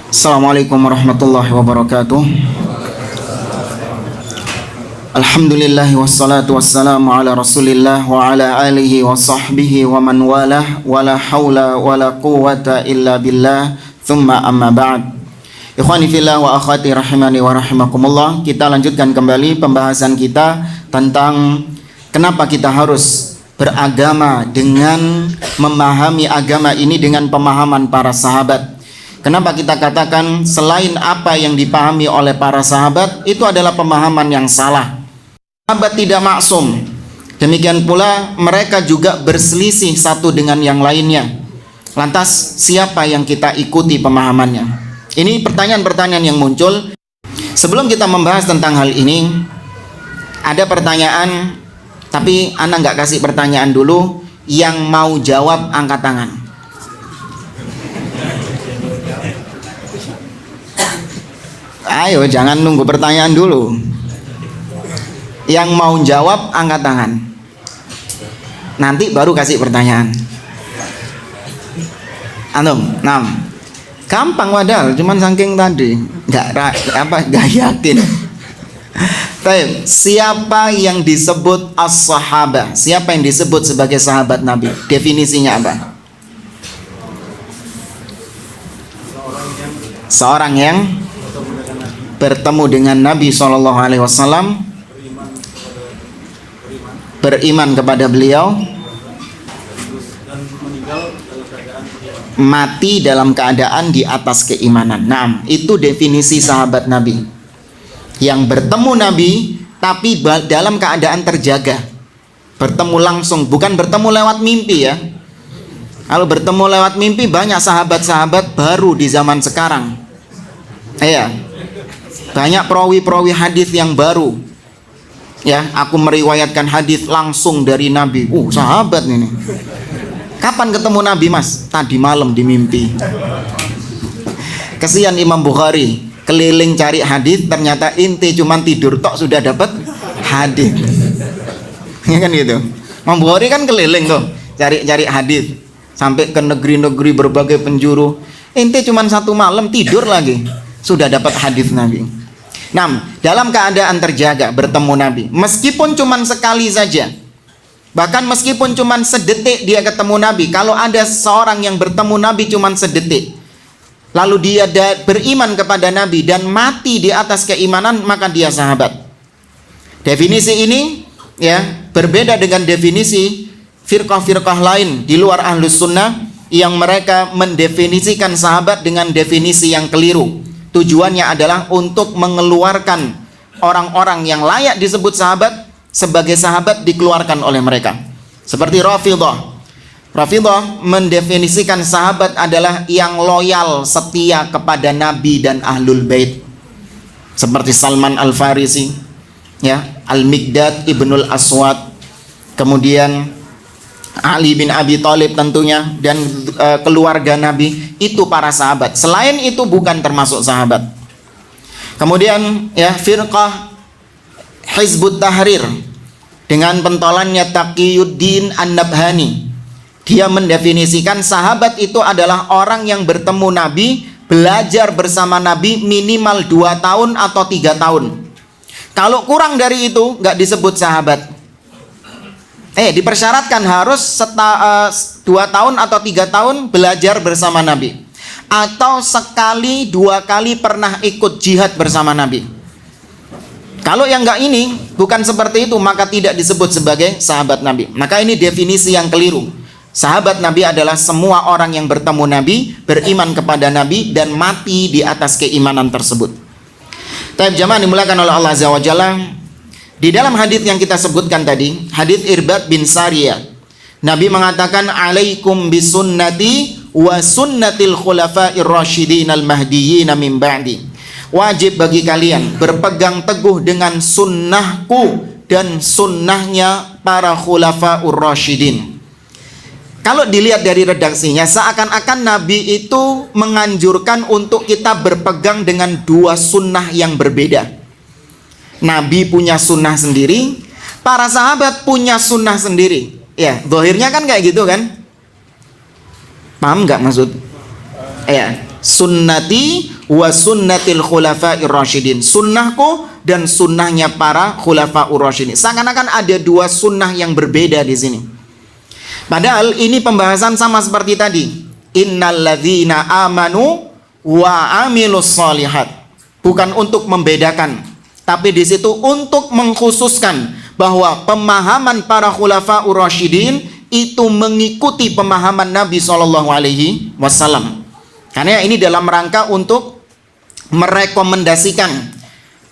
Assalamualaikum warahmatullahi wabarakatuh. Alhamdulillah wassalatu wassalamu ala Rasulillah wa ala alihi wa sahbihi wa man walah wa la haula wa la quwwata illa billah. Thumma amma ba'd. Ikhwani fillah wa akhwati rahimani wa rahimakumullah. Kita lanjutkan kembali pembahasan kita tentang kenapa kita harus beragama dengan memahami agama ini dengan pemahaman para sahabat. Kenapa kita katakan selain apa yang dipahami oleh para sahabat itu adalah pemahaman yang salah. Sahabat tidak maksum. Demikian pula mereka juga berselisih satu dengan yang lainnya. Lantas siapa yang kita ikuti pemahamannya? Ini pertanyaan-pertanyaan yang muncul. Sebelum kita membahas tentang hal ini, ada pertanyaan, tapi Anda nggak kasih pertanyaan dulu. Yang mau jawab angkat tangan. Ayo, jangan nunggu pertanyaan dulu. Yang mau jawab angkat tangan. Nanti baru kasih pertanyaan. Antum, gampang padahal, cuman saking tadi nggak yakin. Baik, siapa yang disebut as-sahabah? Siapa yang disebut sebagai sahabat Nabi? Definisinya apa? Seorang yang bertemu dengan Nabi SAW, beriman kepada beliau, mati dalam keadaan di atas keimanan. Nah, itu definisi sahabat Nabi. Yang bertemu Nabi tapi dalam keadaan terjaga. Bertemu langsung, bukan bertemu lewat mimpi ya. Kalau bertemu lewat mimpi banyak sahabat-sahabat baru di zaman sekarang. Iya. Banyak perawi-perawi hadis yang baru. Ya, aku meriwayatkan hadis langsung dari Nabi. Sahabat ini. Kapan ketemu Nabi mas? Tadi malam di mimpi. Kesian Imam Bukhari, keliling cari hadis, ternyata inti cuman tidur tok sudah dapat hadis. Ya kan gitu. Imam Bukhari kan keliling tuh, cari hadis sampai ke negeri-negeri berbagai penjuru. Inti cuman satu malam tidur lagi sudah dapat hadis Nabi. Nah, dalam keadaan terjaga bertemu Nabi, meskipun cuman sekali saja. Bahkan meskipun cuma sedetik dia ketemu Nabi. Kalau ada seorang yang bertemu Nabi cuma sedetik, lalu dia beriman kepada Nabi dan mati di atas keimanan, maka dia sahabat. Definisi ini ya berbeda dengan definisi firqah-firqah lain di luar Ahlus Sunnah yang mereka mendefinisikan sahabat dengan definisi yang keliru. Tujuannya adalah untuk mengeluarkan orang-orang yang layak disebut sahabat sebagai sahabat dikeluarkan oleh mereka. Seperti Rafidhah. Rafidhah mendefinisikan sahabat adalah yang loyal, setia kepada Nabi dan Ahlul Bait. Seperti Salman Al-Farisi, ya, Al-Miqdad Ibnul Aswad, kemudian Ali bin Abi Thalib tentunya, dan keluarga Nabi, itu para sahabat. Selain itu bukan termasuk sahabat. Kemudian ya firqah Hizbut Tahrir dengan pentolannya Taqiyuddin An-Nabhani, dia mendefinisikan sahabat itu adalah orang yang bertemu Nabi, belajar bersama Nabi minimal 2 tahun atau 3 tahun. Kalau kurang dari itu nggak disebut sahabat. Dipersyaratkan harus 2 tahun atau 3 tahun belajar bersama Nabi, atau sekali 2 kali pernah ikut jihad bersama Nabi. Kalau yang enggak ini, bukan seperti itu, maka tidak disebut sebagai sahabat Nabi. Maka ini definisi yang keliru. Sahabat Nabi adalah semua orang yang bertemu Nabi, beriman kepada Nabi, dan mati di atas keimanan tersebut. Taib jamaah dimulakan oleh Allah Azza wa Jalla. Di dalam hadis yang kita sebutkan tadi, hadis Irbad bin Sariyah, Nabi mengatakan, "Alaikum bisunnati wa sunnatil khulafa'ir rasyidin al-mahdiyyin min ba'di." Wajib bagi kalian berpegang teguh dengan sunnahku dan sunnahnya para khulafa'ur rasyidin. kalau dilihat dari redaksinya, seakan-akan Nabi itu menganjurkan untuk kita berpegang dengan dua sunnah yang berbeda. Nabi punya sunnah sendiri, para sahabat punya sunnah sendiri. Ya, zahirnya kan kayak gitu kan? Paham nggak maksud? Ya, sunnati wa sunnatil khulafa'ir rasyidin. Sunnahku dan sunnahnya para khulafa'ur rasyidin. Seakan-akan ada dua sunnah yang berbeda di sini. Padahal ini pembahasan sama seperti tadi. Innalladzina amanu wa amilus shalihat. Bukan untuk membedakan, tapi di situ untuk mengkhususkan bahwa pemahaman para khulafa'ur rasyidin itu mengikuti pemahaman Nabi SAW. Karena ini dalam rangka untuk merekomendasikan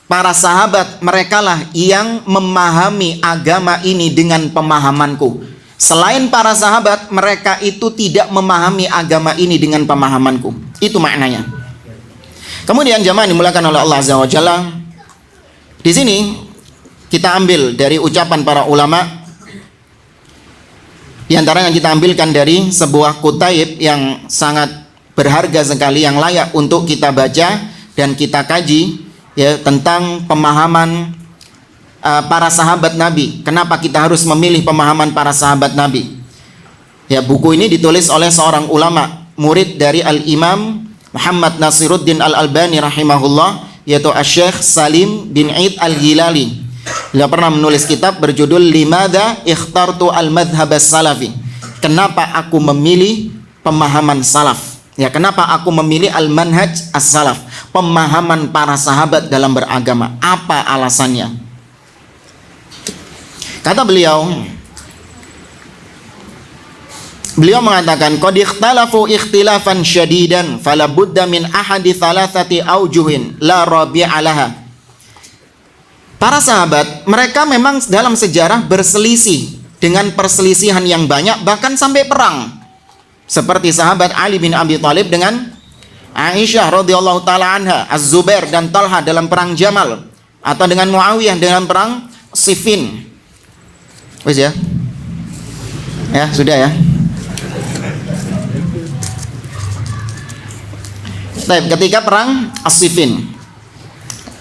para sahabat, merekalah yang memahami agama ini dengan pemahamanku. Selain para sahabat, mereka itu tidak memahami agama ini dengan pemahamanku. Itu maknanya. Kemudian jamaah dimulakan oleh Allah Azza wa Jalla. Di sini kita ambil dari ucapan para ulama. Di antaranya kita ambilkan dari sebuah kutaib yang sangat berharga sekali, yang layak untuk kita baca dan kita kaji, ya, tentang pemahaman para sahabat Nabi. Kenapa kita harus memilih pemahaman para sahabat Nabi? Ya, buku ini ditulis oleh seorang ulama, murid dari Al-Imam Muhammad Nasiruddin Al-Albani rahimahullah, yaitu Asy-Syaikh Salim bin Eid Al-Hilali. Beliau pernah menulis kitab berjudul Limadha Ikhtartu Al-Madhhab As-Salafi. Kenapa aku memilih pemahaman salaf? Ya, kenapa aku memilih Al-Manhaj As-Salaf? Pemahaman para sahabat dalam beragama. Apa alasannya? Kata beliau mengatakan, qad ikhtalafu ikhtilafan syadidan fala budda min ahadi thalathati aujuhin la rabi'a laha. Para sahabat, mereka memang dalam sejarah berselisih dengan perselisihan yang banyak, bahkan sampai perang. Seperti sahabat Ali bin Abi Thalib dengan Aisyah radhiyallahu taala anha, Az-Zubair dan Talha dalam perang Jamal, atau dengan Muawiyah dalam perang Siffin. Wis ya? Ya, sudah ya. Baik, ketika perang As-Siffin,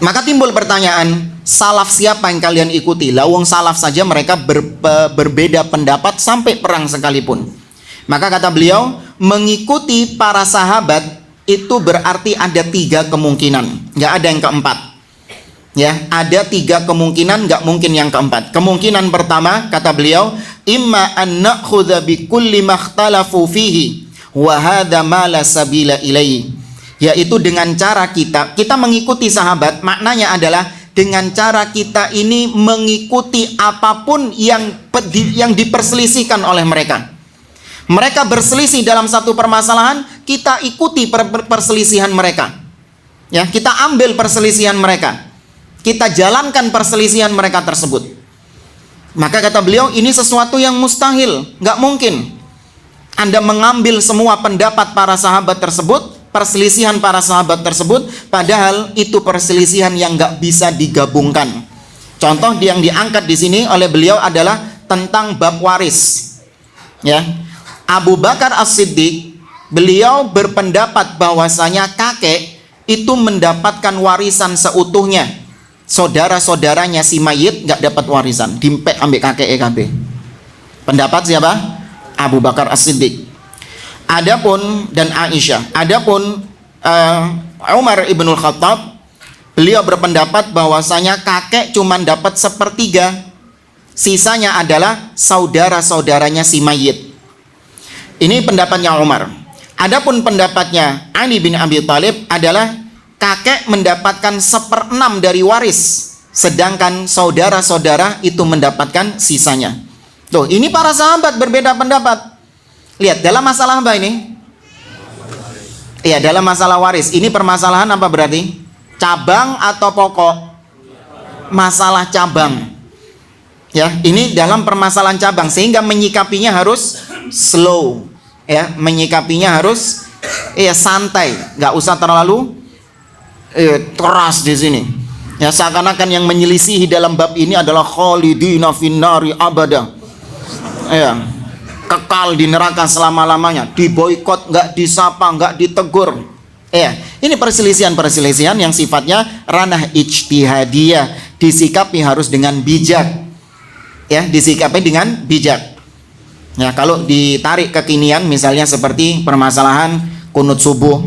maka timbul pertanyaan, salaf siapa yang kalian ikuti? Lawang salaf saja mereka berbeda pendapat sampai perang sekalipun. Maka kata beliau, mengikuti para sahabat itu berarti ada 3 kemungkinan, nggak ada yang keempat. Ya, ada 3 kemungkinan, nggak mungkin yang keempat. Kemungkinan pertama, kata beliau, imma an na'khudha bi kulli makhtalafu fihi wa hadza ma la sabila ilaihi. Yaitu dengan cara kita mengikuti sahabat, maknanya adalah dengan cara kita ini mengikuti apapun yang diperselisihkan oleh mereka. Mereka berselisih dalam satu permasalahan, kita ikuti perselisihan mereka. Ya, kita ambil perselisihan mereka. Kita jalankan perselisihan mereka tersebut. Maka kata beliau, ini sesuatu yang mustahil, nggak mungkin Anda mengambil semua pendapat para sahabat tersebut, perselisihan para sahabat tersebut, padahal itu perselisihan yang nggak bisa digabungkan. Contoh yang diangkat di sini oleh beliau adalah tentang bab waris. Ya, Abu Bakar As-Siddiq, beliau berpendapat bahwasanya kakek itu mendapatkan warisan seutuhnya. Saudara-saudaranya si mayit nggak dapat warisan, dimpek ambek kakek EKB. Pendapat siapa? Abu Bakar As-Siddiq. Adapun dan Aisyah. Adapun Umar ibnul Khattab, beliau berpendapat bahwasanya kakek cuma dapat 1/3, sisanya adalah saudara-saudaranya si mayit. Ini pendapatnya Umar. Adapun pendapatnya Ali bin Abi Thalib adalah kakek mendapatkan 1/6 dari waris, sedangkan saudara-saudara itu mendapatkan sisanya. Tuh, ini para sahabat berbeda pendapat. Lihat, dalam masalah apa ini? Iya, dalam masalah waris. Ini permasalahan apa berarti? Cabang atau pokok? Masalah cabang. Ya, ini dalam permasalahan cabang, sehingga menyikapinya harus slow. Ya, menyikapinya harus santai, nggak usah terlalu keras di sini. Ya, seakan-akan yang menyelisihi dalam bab ini adalah khalidina finnari abada. Ya, kekal di neraka selama-lamanya, diboikot, nggak disapa, nggak ditegur. Ya, ini perselisihan-perselisihan yang sifatnya ranah ijtihadiyah, disikapi harus dengan bijak. Ya, disikapi dengan bijak. Ya, kalau ditarik kekinian misalnya seperti permasalahan kunut subuh,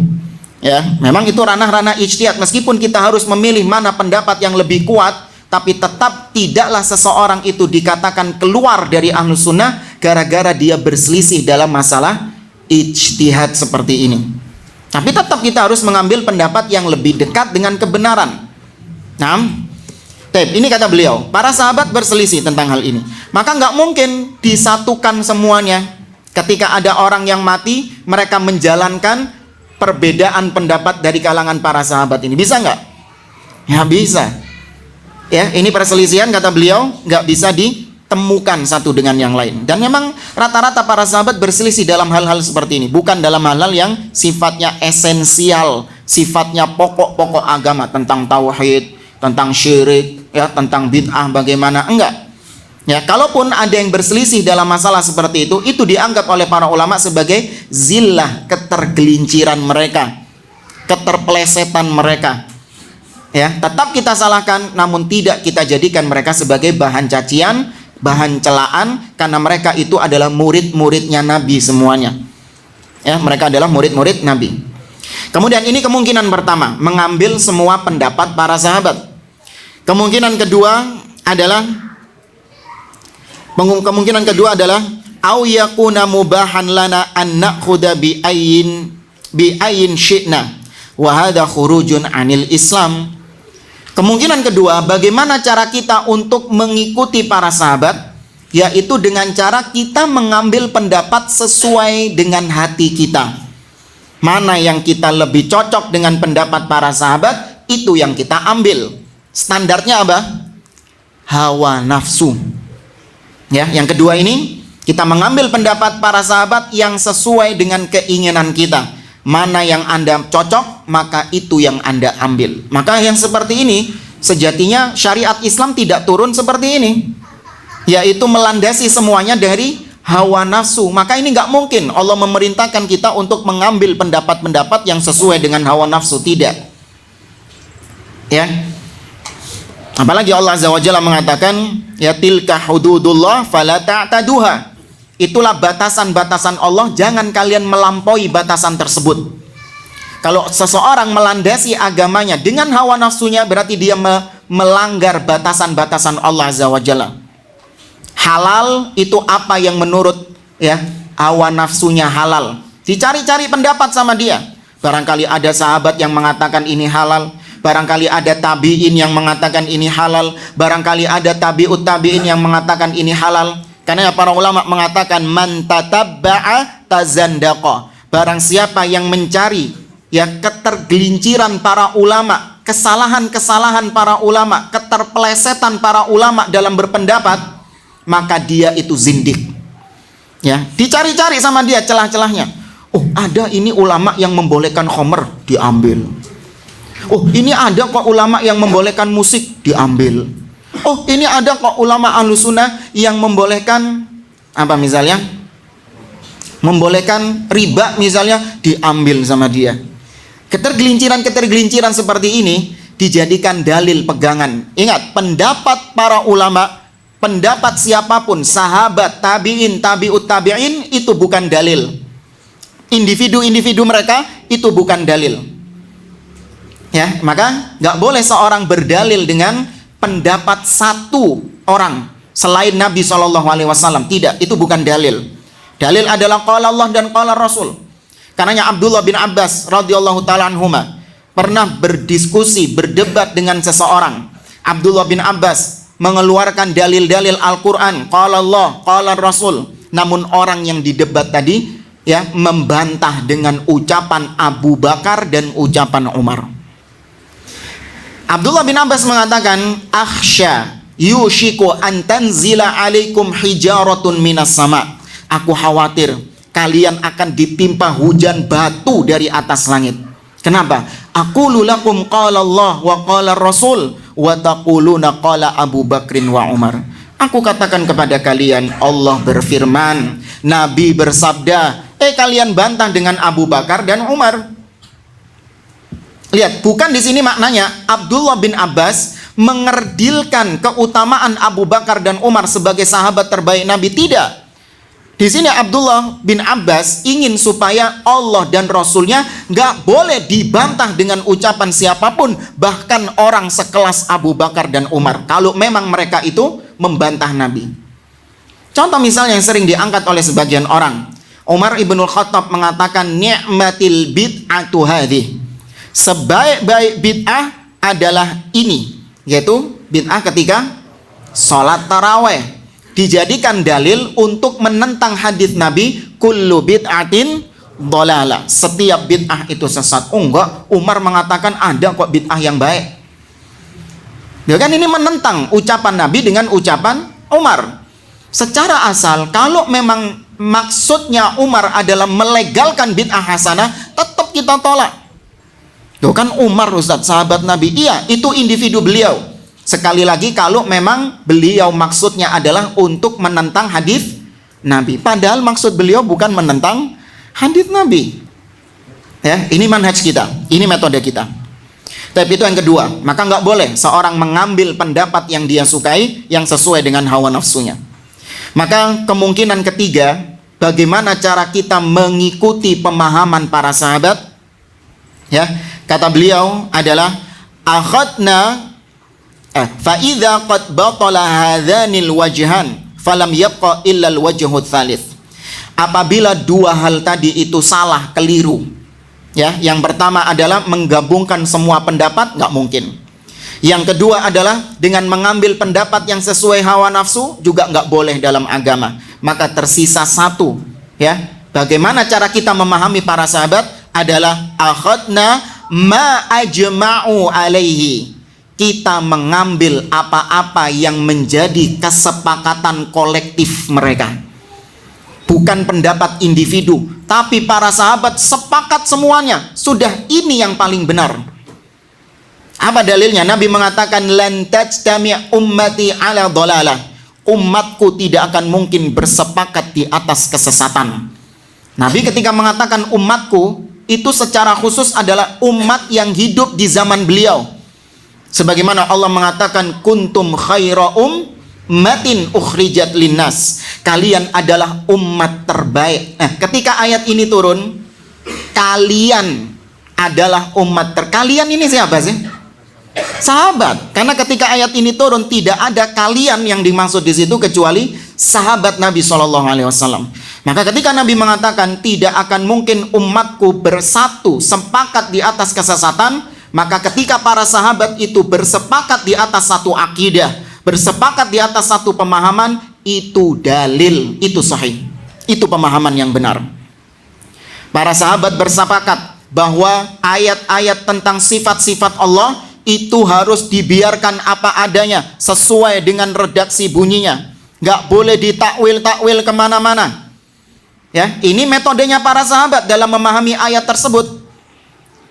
ya, memang itu ranah-ranah ijtihad. Meskipun kita harus memilih mana pendapat yang lebih kuat, tapi tetap tidaklah seseorang itu dikatakan keluar dari ahlus sunnah gara-gara dia berselisih dalam masalah ijtihad seperti ini. Tapi tetap kita harus mengambil pendapat yang lebih dekat dengan kebenaran. Nah, ini kata beliau, para sahabat berselisih tentang hal ini. Maka nggak mungkin disatukan semuanya. Ketika ada orang yang mati, mereka menjalankan perbedaan pendapat dari kalangan para sahabat ini. Bisa nggak? Ya bisa. Ya, ini perselisihan kata beliau nggak bisa ditemukan satu dengan yang lain. Dan memang rata-rata para sahabat berselisih dalam hal-hal seperti ini, bukan dalam hal-hal yang sifatnya esensial, sifatnya pokok-pokok agama, tentang tauhid, tentang syirik, ya, tentang bid'ah bagaimana, enggak. Ya, kalaupun ada yang berselisih dalam masalah seperti itu dianggap oleh para ulama sebagai zillah, ketergelinciran mereka, keterpelesetan mereka. Ya, tetap kita salahkan, namun tidak kita jadikan mereka sebagai bahan cacian, bahan celaan, karena mereka itu adalah murid-muridnya Nabi semuanya. Ya, mereka adalah murid-murid Nabi. Kemudian ini kemungkinan pertama, mengambil semua pendapat para sahabat. Kemungkinan kedua adalah au yakuna mubahan lana an na'khudha bi ayyin syi'na wa hadha khurujun 'anil Islam. Kemungkinan kedua, bagaimana cara kita untuk mengikuti para sahabat, yaitu dengan cara kita mengambil pendapat sesuai dengan hati kita. Mana yang kita lebih cocok dengan pendapat para sahabat, itu yang kita ambil. Standarnya apa? Hawa nafsu. Ya, yang kedua ini, kita mengambil pendapat para sahabat yang sesuai dengan keinginan kita. Mana yang Anda cocok, maka itu yang Anda ambil. Maka yang seperti ini, sejatinya syariat Islam tidak turun seperti ini, yaitu melandasi semuanya dari hawa nafsu. Maka ini nggak mungkin Allah memerintahkan kita untuk mengambil pendapat-pendapat yang sesuai dengan hawa nafsu, tidak. Ya, apalagi Allah Azza wa Jalla mengatakan, ya tilka hududullah fala ta'taduha. Itulah batasan-batasan Allah, jangan kalian melampaui batasan tersebut. Kalau seseorang melandasi agamanya dengan hawa nafsunya, berarti dia melanggar batasan-batasan Allah Azza wa Jalla. Halal itu apa yang menurut ya hawa nafsunya halal. Dicari-cari pendapat sama dia. Barangkali ada sahabat yang mengatakan ini halal, barangkali ada tabi'in yang mengatakan ini halal, barangkali ada tabi'ut tabi'in yang mengatakan ini halal. Karena para ulama mengatakan man tatabba'a tazandaqa. Barang siapa yang mencari ya ketergelinciran para ulama, kesalahan-kesalahan para ulama, keterpelesetan para ulama dalam berpendapat, maka dia itu zindik. Ya, dicari-cari sama dia celah-celahnya. Oh, ada ini ulama yang membolehkan khamr, diambil. Oh, ini ada kok ulama yang membolehkan musik, diambil. Oh, ini ada kok ulama ahlus sunnah yang membolehkan apa misalnya? Membolehkan riba misalnya, diambil sama dia. Ketergelinciran-ketergelinciran seperti ini dijadikan dalil pegangan. Ingat, pendapat para ulama, pendapat siapapun, sahabat, tabi'in, tabi'ut tabi'in, itu bukan dalil. Individu-individu mereka itu bukan dalil. Ya, maka nggak boleh seorang berdalil dengan pendapat satu orang selain Nabi SAW. Tidak, itu bukan dalil. Dalil adalah qala Allah dan qala Rasul. Karenanya Abdullah bin Abbas radhiyallahu ta'ala anhuma pernah berdiskusi, berdebat dengan seseorang. Abdullah bin Abbas mengeluarkan dalil-dalil Al-Quran, qala Allah, qala Rasul. Namun orang yang didebat tadi ya membantah dengan ucapan Abu Bakar dan ucapan Umar. Abdullah bin Abbas mengatakan, akhsha yushiku an tanzila alaikum hijaratun minas sama. Aku khawatir kalian akan ditimpa hujan batu dari atas langit. Kenapa? Aqulu lakum qala Allah wa qala Rasul wa taquluna qala Abu Bakrin wa Umar. Aku katakan kepada kalian, Allah berfirman, Nabi bersabda, kalian bantah dengan Abu Bakar dan Umar. Lihat, bukan di sini maknanya Abdullah bin Abbas mengerdilkan keutamaan Abu Bakar dan Umar sebagai sahabat terbaik Nabi. Tidak. Di sini Abdullah bin Abbas ingin supaya Allah dan Rasulnya nggak boleh dibantah dengan ucapan siapapun, bahkan orang sekelas Abu Bakar dan Umar, kalau memang mereka itu membantah Nabi. Contoh misalnya yang sering diangkat oleh sebagian orang, Umar ibnul Khattab mengatakan, ni'matil bid'atu hadhi, sebaik-baik bid'ah adalah ini, yaitu bid'ah ketika sholat taraweh, dijadikan dalil untuk menentang hadis Nabi, kullu bid'atin dhalalah, setiap bid'ah itu sesat. Oh enggak, Umar mengatakan ada kok bid'ah yang baik. Ya kan, ini menentang ucapan Nabi dengan ucapan Umar. Secara asal, kalau memang maksudnya Umar adalah melegalkan bid'ah hasanah, tetap kita tolak. Tuh kan Umar, Ustaz, sahabat Nabi. Iya, itu individu beliau. Sekali lagi, kalau memang beliau maksudnya adalah untuk menentang hadis Nabi, padahal maksud beliau bukan menentang hadis Nabi. Ya, ini manhaj kita, ini metode kita. Tapi itu yang kedua, maka nggak boleh seorang mengambil pendapat yang dia sukai, yang sesuai dengan hawa nafsunya. Maka kemungkinan ketiga, bagaimana cara kita mengikuti pemahaman para sahabat? Ya, kata beliau adalah akhadna fa idza qad batala hadzanil wajhan falam yabqa illa al wajhut tsalits. Apabila dua hal tadi itu salah, keliru, ya, yang pertama adalah menggabungkan semua pendapat, nggak mungkin. Yang kedua adalah dengan mengambil pendapat yang sesuai hawa nafsu, juga nggak boleh dalam agama. Maka tersisa satu, ya. Bagaimana cara kita memahami para sahabat? Adalah akhadna ma ajma'u alaihi, kita mengambil apa-apa yang menjadi kesepakatan kolektif mereka, bukan pendapat individu. Tapi para sahabat sepakat semuanya, sudah ini yang paling benar. Apa dalilnya? Nabi mengatakan lan tajtami' ummati ala dhalalah, umatku tidak akan mungkin bersepakat di atas kesesatan. Nabi ketika mengatakan umatku, itu secara khusus adalah umat yang hidup di zaman beliau. Sebagaimana Allah mengatakan kuntum khaira ummatin ukhrijat linnas, kalian adalah umat terbaik. Nah, ketika ayat ini turun, kalian adalah umat kalian ini siapa sih? Sahabat. Karena ketika ayat ini turun, tidak ada kalian yang dimaksud di situ kecuali sahabat Nabi SAW. Maka ketika Nabi mengatakan tidak akan mungkin umatku bersatu sepakat di atas kesesatan, maka ketika para sahabat itu bersepakat di atas satu akidah, bersepakat di atas satu pemahaman, itu dalil, itu sahih, itu pemahaman yang benar. Para sahabat bersepakat bahwa ayat-ayat tentang sifat-sifat Allah itu harus dibiarkan apa adanya, sesuai dengan redaksi bunyinya, nggak boleh ditakwil-takwil kemana-mana. Ya, ini metodenya para sahabat dalam memahami ayat tersebut.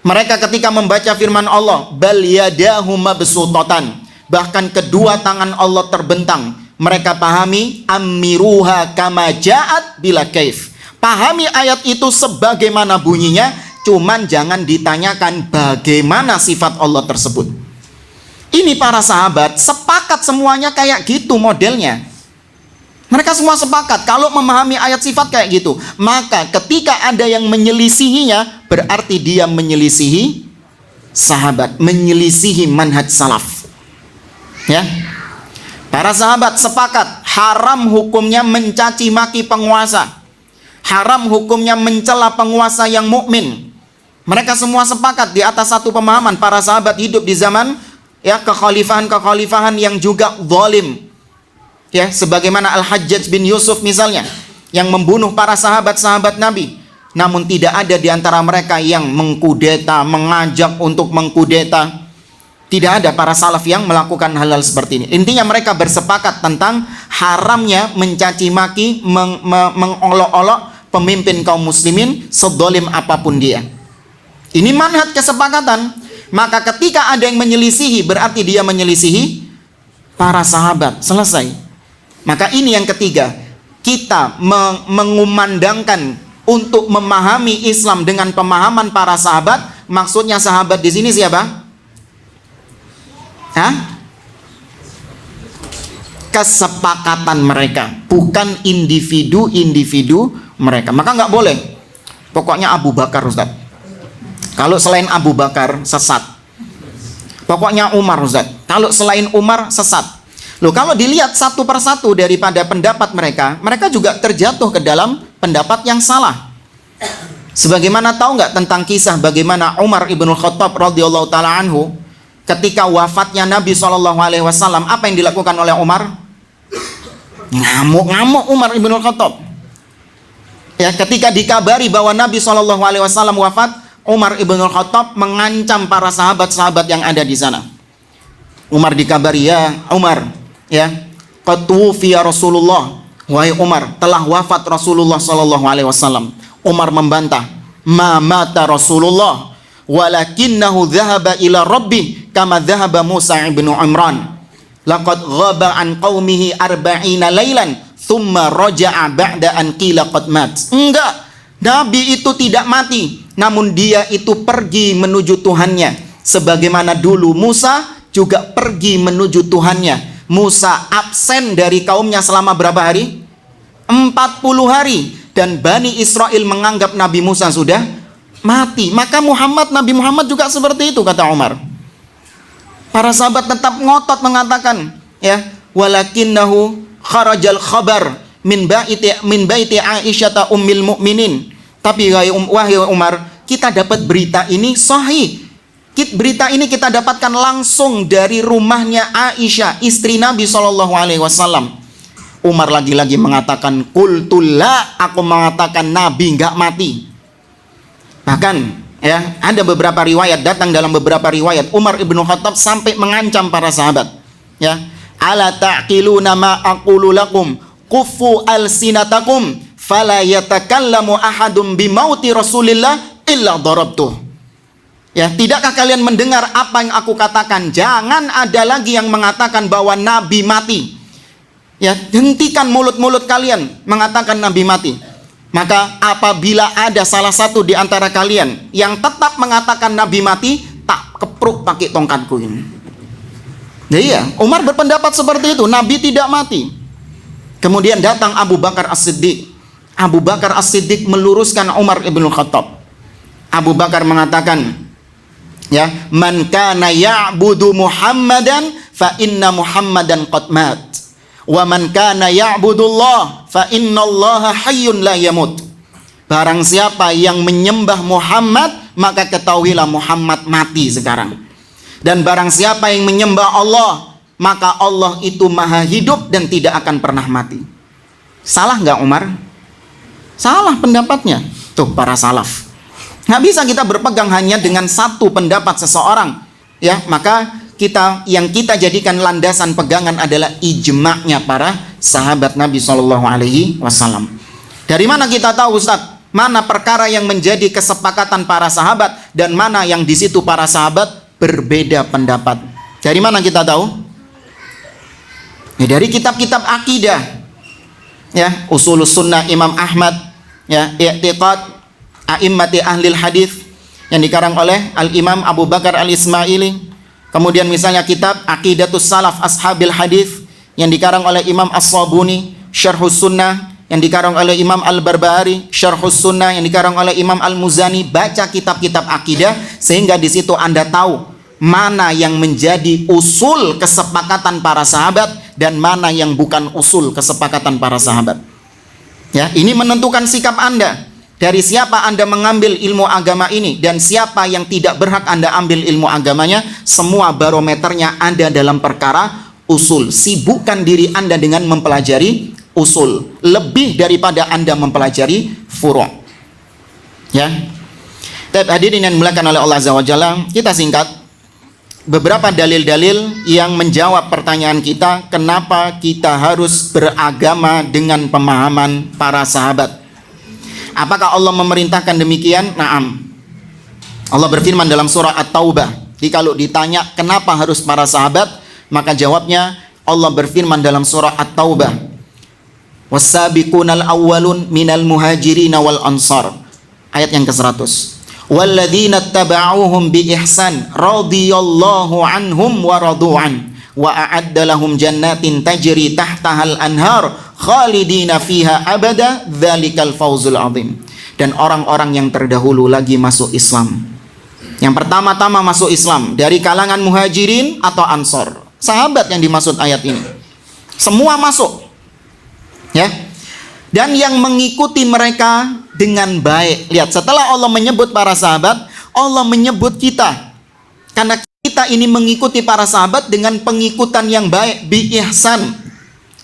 Mereka ketika membaca firman Allah, bal yadahu mabsutatan, bahkan kedua tangan Allah terbentang, mereka pahami amiruha kama ja'at bila kaif. Pahami ayat itu sebagaimana bunyinya, cuman jangan ditanyakan bagaimana sifat Allah tersebut. Ini para sahabat sepakat semuanya kayak gitu modelnya. Mereka semua sepakat kalau memahami ayat sifat kayak gitu. Maka ketika ada yang menyelisihinya, berarti dia menyelisihi sahabat, menyelisihi manhaj salaf. Ya. Para sahabat sepakat haram hukumnya mencaci maki penguasa, haram hukumnya mencela penguasa yang mukmin. Mereka semua sepakat di atas satu pemahaman. Para sahabat hidup di zaman, ya, kekhalifahan yang juga zalim. Ya, sebagaimana Al-Hajjaj bin Yusuf misalnya, yang membunuh para sahabat-sahabat Nabi. Namun tidak ada di antara mereka yang mengkudeta, mengajak untuk mengkudeta. Tidak ada para salaf yang melakukan hal-hal seperti ini. Intinya mereka bersepakat tentang haramnya mencaci maki, mengolok-olok pemimpin kaum muslimin, sedolim apapun dia. Ini manhaj kesepakatan. Maka ketika ada yang menyelisihi, berarti dia menyelisihi para sahabat. Selesai. Maka ini yang ketiga, kita mengumandangkan untuk memahami Islam dengan pemahaman para sahabat, maksudnya sahabat di sini siapa? Kesepakatan mereka, bukan individu-individu mereka. Maka nggak boleh. Pokoknya Abu Bakar, Ustaz. Kalau selain Abu Bakar sesat. Pokoknya Umar, Ustaz. Kalau selain Umar sesat. Loh, kalau dilihat satu persatu daripada pendapat mereka, mereka juga terjatuh ke dalam pendapat yang salah. Sebagaimana tahu nggak tentang kisah bagaimana Umar ibn Khattab radhiyallahu taala anhu ketika wafatnya Nabi SAW, apa yang dilakukan oleh Umar? Ngamuk-ngamuk Umar ibn Khattab. Ya, ketika dikabari bahwa Nabi SAW wafat, Umar ibn Khattab mengancam para sahabat-sahabat yang ada di sana. Umar dikabari, ya Umar, ya, qad tuwfiya Rasulullah, wahai Umar, telah wafat Rasulullah SAW. Umar membantah, ma mata Rasulullah, walakinnahu dhahaba ila rabbih kama dhahaba Musa ibn Imran. Laqad ghaba an qaumihi arba'ina lailan thumma raja'a ba'da an qila qad mat. Enggak, Nabi itu tidak mati, namun dia itu pergi menuju Tuhannya, sebagaimana dulu Musa juga pergi menuju Tuhannya. Musa absen dari kaumnya selama berapa hari? 40 hari. Dan Bani Israel menganggap Nabi Musa sudah mati. Maka Nabi Muhammad juga seperti itu, kata Umar. Para sahabat tetap ngotot mengatakan, ya, walakinnahu kharajal khabar min baiti Aisyah ummil mukminin. Tapi wahai Umar, kita dapat berita ini sahih. Berita ini kita dapatkan langsung dari rumahnya Aisyah, istri Nabi SAW. Umar lagi-lagi mengatakan, qultullah, aku mengatakan Nabi nggak mati. Bahkan, ya, ada beberapa riwayat, datang dalam beberapa riwayat, Umar ibn Khattab sampai mengancam para sahabat, ya, ala ta'qiluna ma aqulu lakum kuffu alsinatakum fala yatakallamu ahadum bimauti Rasulillah illa darabtuh. Ya, tidakkah kalian mendengar apa yang aku katakan? Jangan ada lagi yang mengatakan bahwa Nabi mati. Ya, hentikan mulut-mulut kalian mengatakan Nabi mati. Maka apabila ada salah satu di antara kalian yang tetap mengatakan Nabi mati, tak kepruk pakai tongkatku ini. Nah, iya, Umar berpendapat seperti itu, Nabi tidak mati. Kemudian datang Abu Bakar As-Siddiq. Abu Bakar As-Siddiq meluruskan Umar ibn Khattab. Abu Bakar mengatakan, ya, man kana ya'budu Muhammadan fa inna Muhammadan qad mat. Wa man kana ya'budullah fa innallaha hayyun la yamut. Barang siapa yang menyembah Muhammad, maka ketahuilah Muhammad mati sekarang. Dan barang siapa yang menyembah Allah, maka Allah itu maha hidup dan tidak akan pernah mati. Salah nggak Umar? Salah pendapatnya. Tuh para salaf. Nggak bisa kita berpegang hanya dengan satu pendapat seseorang. Ya, maka yang kita jadikan landasan pegangan adalah ijma'nya para sahabat Nabi SAW. Dari mana kita tahu, Ustaz? Mana perkara yang menjadi kesepakatan para sahabat dan mana yang di situ para sahabat berbeda pendapat? Dari mana kita tahu? Ya, dari kitab-kitab akidah. Ya, Ushulus Sunnah Imam Ahmad, ya, I'tiqad A'immati Ahlil Hadis yang dikarang oleh Al-Imam Abu Bakar Al-Ismaili. Kemudian misalnya kitab Aqidatus Salaf Ashabil Hadis yang dikarang oleh Imam As-Sabuni, Syarhus Sunnah yang dikarang oleh Imam Al-Barbahari, Syarhus Sunnah yang dikarang oleh Imam Al-Muzani. Baca kitab-kitab akidah sehingga di situ Anda tahu mana yang menjadi usul kesepakatan para sahabat dan mana yang bukan usul kesepakatan para sahabat. Ya, ini menentukan sikap Anda. Dari siapa Anda mengambil ilmu agama ini dan siapa yang tidak berhak Anda ambil ilmu agamanya, semua barometernya ada dalam perkara usul. Sibukkan diri Anda dengan mempelajari usul lebih daripada Anda mempelajari furu'. Ya. Tapi hadirin yang dimuliakan oleh Allah Azza wa Jalla, kita singkat beberapa dalil-dalil yang menjawab pertanyaan kita, kenapa kita harus beragama dengan pemahaman para sahabat. Apakah Allah memerintahkan demikian? Naam. Allah berfirman dalam surah At-Taubah. Jadi kalau ditanya kenapa harus para sahabat, maka jawabnya Allah berfirman dalam surah At-Taubah. Was-sabiqunal awwalun minal muhajirin wal ansar. Ayat yang ke-100. Walladzina tabauhum bi ihsan radhiyallahu anhum wa radu'an wa a'adda lahum jannatin tajri tahtahal anhar khalidina fiha abada dzalikal fawzul azim. Dan orang-orang yang terdahulu lagi masuk Islam. Yang pertama-tama masuk Islam dari kalangan muhajirin atau ansor. Sahabat yang dimaksud ayat ini. Semua masuk. Ya. Dan yang mengikuti mereka dengan baik. Lihat, setelah Allah menyebut para sahabat, Allah menyebut kita. Karena kita ini mengikuti para sahabat dengan pengikutan yang baik, bi ihsan.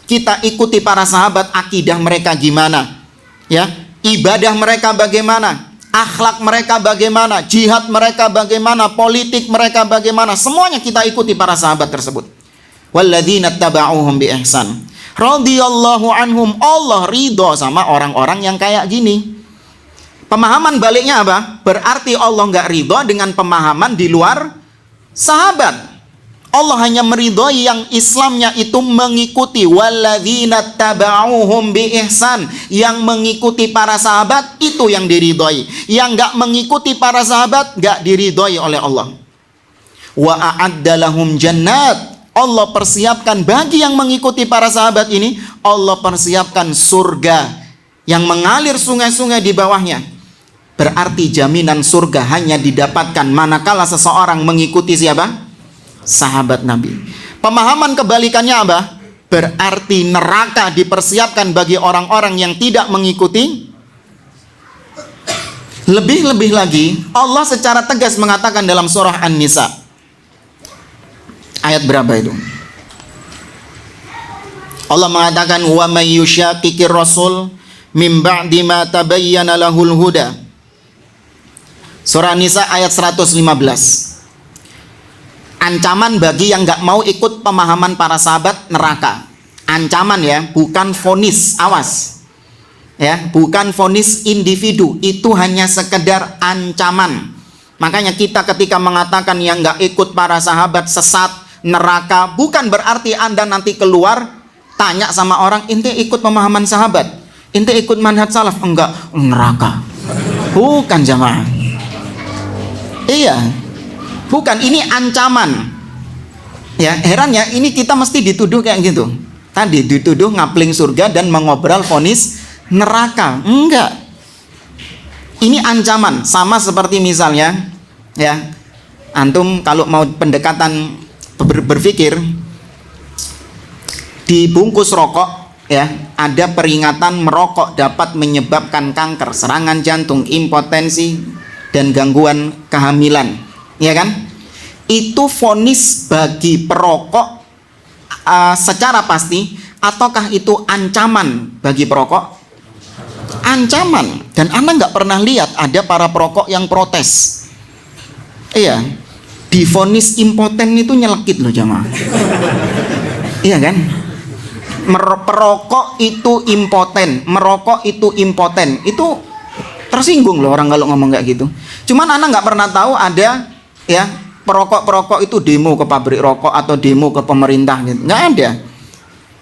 Kita ikuti para sahabat, akidah mereka gimana? Ya, ibadah mereka bagaimana? Akhlak mereka bagaimana? Jihad mereka bagaimana? Politik mereka bagaimana? Semuanya kita ikuti para sahabat tersebut. Walladzina tabauhum bi ihsan radhiyallahu anhum. Allah ridho sama orang-orang yang kayak gini. Pemahaman baliknya apa? Berarti Allah nggak ridho dengan pemahaman di luar sahabat. Allah hanya meridhoi yang Islamnya itu mengikuti. Walladzina tabauhum bi ihsan. Yang mengikuti para sahabat itu yang diridhoi. Yang nggak mengikuti para sahabat nggak diridhoi oleh Allah. Wa a'adda lahum jannat. Allah persiapkan bagi yang mengikuti para sahabat ini, Allah persiapkan surga yang mengalir sungai-sungai di bawahnya. Berarti jaminan surga hanya didapatkan manakala seseorang mengikuti siapa? Sahabat Nabi. Pemahaman kebalikannya apa? Berarti neraka dipersiapkan bagi orang-orang yang tidak mengikuti. Lebih-lebih lagi, Allah secara tegas mengatakan dalam surah An-Nisa. Ayat berapa itu? Allah mengatakan wa may yushaqiqir rasul mim ba'di ma tabayyana lahul huda. Surah Nisa ayat 115. Ancaman bagi yang nggak mau ikut pemahaman para sahabat, neraka. Ancaman ya, bukan vonis, awas. Ya, bukan vonis individu, itu hanya sekedar ancaman. Makanya kita ketika mengatakan yang nggak ikut para sahabat sesat, neraka, bukan berarti Anda nanti keluar tanya sama orang, ente ikut pemahaman sahabat, ente ikut manhaj salaf, enggak, neraka. Bukan jamaah. Iya, bukan, ini ancaman. Ya, herannya ini kita mesti dituduh kayak gitu. Tadi dituduh ngapling surga dan mengobral vonis neraka. Enggak. Ini ancaman, sama seperti misalnya ya, antum kalau mau pendekatan berpikir, di bungkus rokok ya ada peringatan merokok dapat menyebabkan kanker, serangan jantung, impotensi dan gangguan kehamilan, ya kan? Itu vonis bagi perokok secara pasti, ataukah itu ancaman bagi perokok? Ancaman. Dan Anda nggak pernah lihat ada para perokok yang protes. Iya, divonis impoten itu nyelekit loh jamaah. Iya kan? Perokok itu impoten, merokok itu impoten. Itu tersinggung loh orang kalau ngomong kayak gitu. Cuman Anda nggak pernah tahu ada ya perokok-perokok itu demo ke pabrik rokok atau demo ke pemerintah gitu. Nggak ada.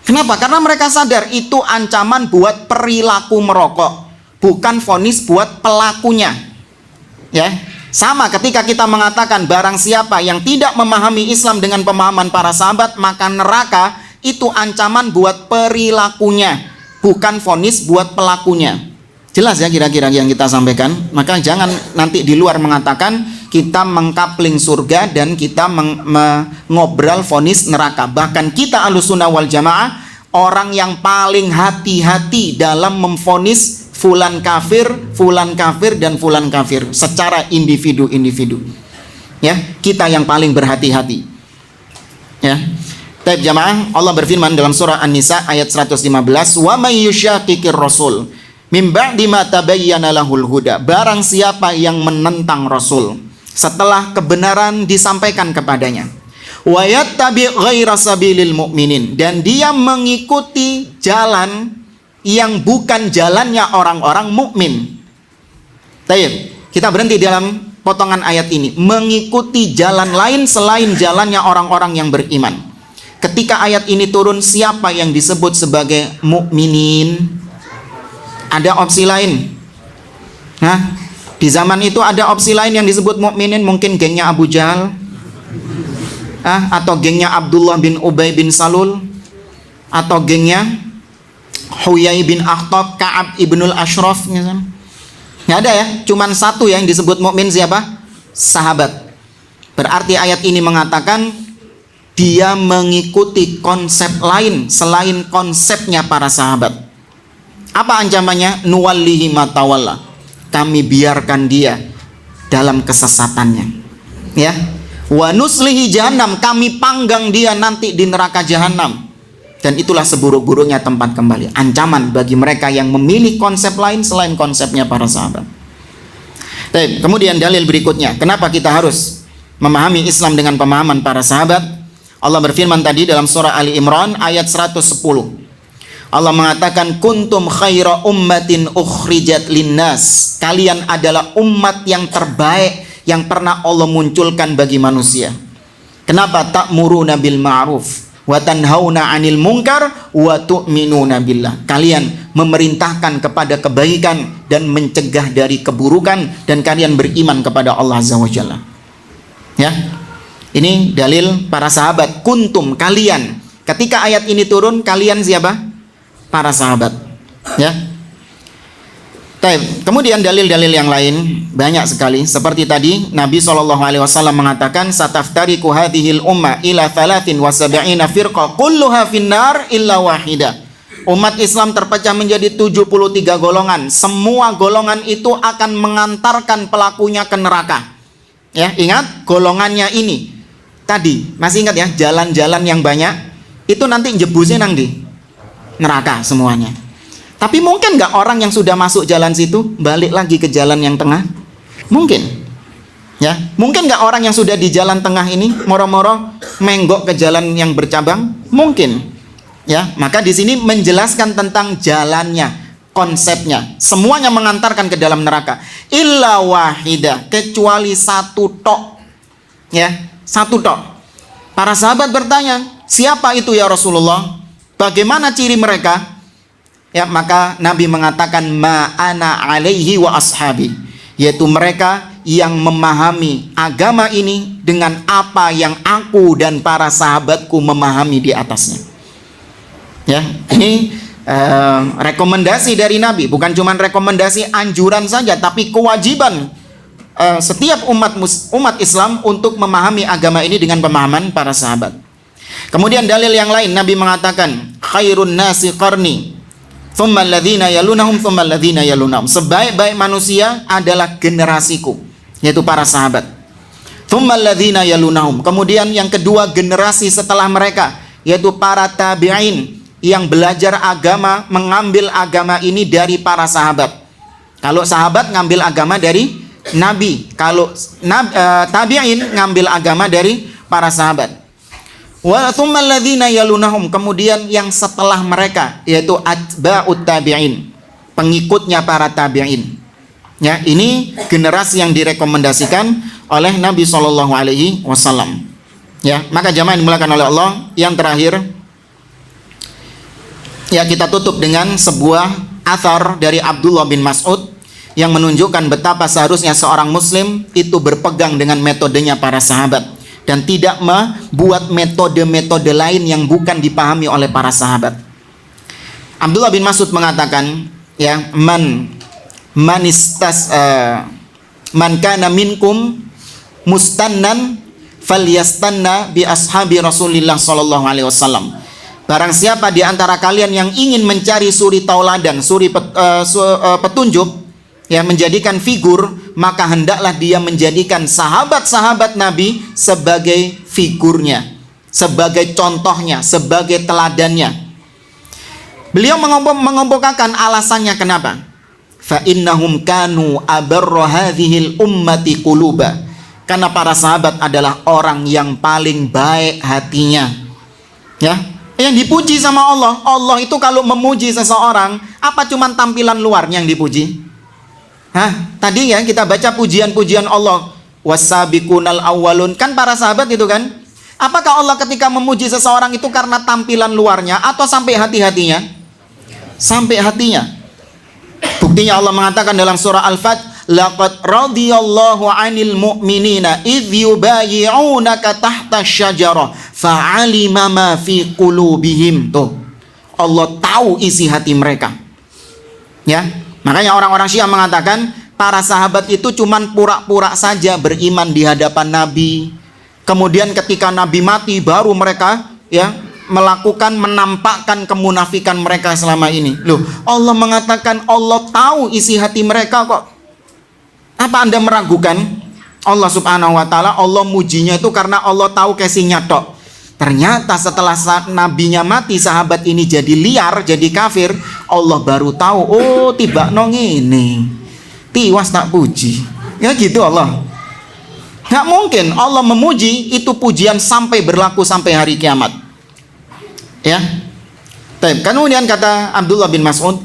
Kenapa? Karena mereka sadar itu ancaman buat perilaku merokok, bukan vonis buat pelakunya. Ya. Sama ketika kita mengatakan barang siapa yang tidak memahami Islam dengan pemahaman para sahabat, maka neraka, itu ancaman buat perilakunya, bukan vonis buat pelakunya. Jelas ya kira-kira yang kita sampaikan? Maka jangan nanti di luar mengatakan kita mengkapling surga dan kita mengobral vonis neraka. Bahkan kita Ahlussunnah wal Jamaah orang yang paling hati-hati dalam memvonis fulan kafir, dan fulan kafir secara individu-individu. Ya, kita yang paling berhati-hati. Ya. Baik jamaah, Allah berfirman dalam surah An-Nisa ayat 115, "Wa may yushaqiqir rasul mim ba'di ma tabayyana lahul huda." Barang siapa yang menentang Rasul setelah kebenaran disampaikan kepadanya, wa yattabi' ghaira sabilil mu'minin, dan dia mengikuti jalan yang bukan jalannya orang-orang mukmin. Baik, kita berhenti dalam potongan ayat ini. Mengikuti jalan lain selain jalannya orang-orang yang beriman. ketika ayat ini turun, siapa yang disebut sebagai mukminin? Ada opsi lain. Nah, di zaman itu ada opsi lain yang disebut mukminin, mungkin gengnya Abu Jahal, atau gengnya Abdullah bin Ubay bin Salul, atau gengnya Huyai bin Akhtab, Ka'ab ibnul Ashraf misalnya. Nggak ada ya, cuman satu yang disebut mukmin, siapa? Sahabat. Berarti ayat ini mengatakan dia mengikuti konsep lain selain konsepnya para sahabat. Apa ancamannya? Nuwallihi ma tawalla. Kami biarkan dia dalam kesesatannya. Ya. Wa nuslihi jahannam, kami panggang dia nanti di neraka jahanam. Dan itulah seburuk-buruknya tempat kembali. Ancaman bagi mereka yang memilih konsep lain selain konsepnya para sahabat. Baik, kemudian dalil berikutnya. Kenapa kita harus memahami Islam dengan pemahaman para sahabat? Allah berfirman tadi dalam surah Ali Imran ayat 110. Allah mengatakan, kuntum khaira ummatin ukhrijat linnas. Kalian adalah umat yang terbaik yang pernah Allah munculkan bagi manusia. Kenapa? Ta'muruna bil ma'ruf wa tanhauna 'anil munkar wa tu'minuna billah. Kalian memerintahkan kepada kebaikan dan mencegah dari keburukan, dan kalian beriman kepada Allah Azza wa Jalla. Ya. Ini dalil para sahabat. Kuntum, kalian. Ketika ayat ini turun, kalian siapa? Para sahabat. Ya. Kemudian dalil-dalil yang lain banyak sekali. Seperti tadi Nabi SAW mengatakan, sataftariqu hadhil ummah ila 73 firqah kulluha finnar illa wahidah. Umat Islam terpecah menjadi 73 golongan. Semua golongan itu akan mengantarkan pelakunya ke neraka. Ya, ingat golongannya ini tadi, masih ingat ya, jalan-jalan yang banyak itu nanti jebusnya nang di neraka semuanya. Tapi mungkin nggak orang yang sudah masuk jalan situ balik lagi ke jalan yang tengah? Mungkin. Ya, mungkin nggak orang yang sudah di jalan tengah ini moro-moro menggok ke jalan yang bercabang? Mungkin. Ya, maka di sini menjelaskan tentang jalannya, konsepnya, semuanya mengantarkan ke dalam neraka. Illa wahidah, kecuali satu tok. Ya, satu tok. Para sahabat bertanya, siapa itu ya Rasulullah? Bagaimana ciri mereka? Ya, maka Nabi mengatakan, ma ana alaihi wa ashabi, yaitu mereka yang memahami agama ini dengan apa yang aku dan para sahabatku memahami di atasnya. Ya, ini rekomendasi dari Nabi, bukan cuma rekomendasi anjuran saja, tapi kewajiban setiap umat Islam untuk memahami agama ini dengan pemahaman para sahabat. Kemudian dalil yang lain, Nabi mengatakan, khairun nasi qarni, thumma alladhina yalunahum, thumma alladhina yalunahum. Sebaik-baik manusia adalah generasiku, yaitu para sahabat. Thumma alladhina yalunahum. Kemudian yang kedua, generasi setelah mereka, yaitu para tabi'in, yang belajar agama, mengambil agama ini dari para sahabat. Kalau sahabat ngambil agama dari Nabi, kalau tabi'in ngambil agama dari para sahabat. Wa tsummal ladzina yalunahum, kemudian yang setelah mereka, yaitu atba'ut tabi'in, pengikutnya para tabi'in. Ya, ini generasi yang direkomendasikan oleh Nabi SAW. Ya, maka jamaah yang dimuliakan oleh Allah, yang terakhir, ya, kita tutup dengan sebuah athar dari Abdullah bin Mas'ud yang menunjukkan betapa seharusnya seorang muslim itu berpegang dengan metodenya para sahabat dan tidak membuat metode-metode lain yang bukan dipahami oleh para sahabat. Abdullah bin Mas'ud mengatakan, ya, man kana minkum mustannan falyastanna bi ashabi Rasulillah sallallahu alaihi wasallam. Barang siapa di antara kalian yang ingin mencari suri tauladan, petunjuk, ya, menjadikan figur, maka hendaklah dia menjadikan sahabat-sahabat Nabi sebagai figurnya, sebagai contohnya, sebagai teladannya. Beliau mengemukakan alasannya kenapa? Fa innahum kanu abarra hadhil ummati quluba. Karena para sahabat adalah orang yang paling baik hatinya. Ya, yang dipuji sama Allah. Allah itu kalau memuji seseorang, apa cuman tampilan luarnya yang dipuji? Tadi ya kita baca pujian-pujian Allah, wasabiqunal awwalun, kan para sahabat itu kan. Apakah Allah ketika memuji seseorang itu karena tampilan luarnya atau sampai hati-hatinya? Sampai hatinya. Buktinya Allah mengatakan dalam surah Al-Fath, laqad radiyallahu 'anil mu'minina idh yubayyi'unaka tahta syajarah fa'alima ma fi qulubihim. Tuh. Allah tahu isi hati mereka. Ya. Makanya orang-orang Syiah mengatakan para sahabat itu cuman pura-pura saja beriman di hadapan Nabi. Kemudian ketika Nabi mati baru mereka menampakkan kemunafikan mereka selama ini. Loh, Allah mengatakan Allah tahu isi hati mereka kok. Apa Anda meragukan Allah Subhanahu wa taala? Allah mujinya itu karena Allah tahu casingnya tok. Ternyata setelah saat nabinya mati, sahabat ini jadi liar, jadi kafir. Allah baru tahu, oh tiba nong ini. Tiwas tak puji. Ya gitu Allah. Nggak mungkin Allah memuji itu pujian sampai berlaku sampai hari kiamat. Ya. Kemudian kata Abdullah bin Mas'ud,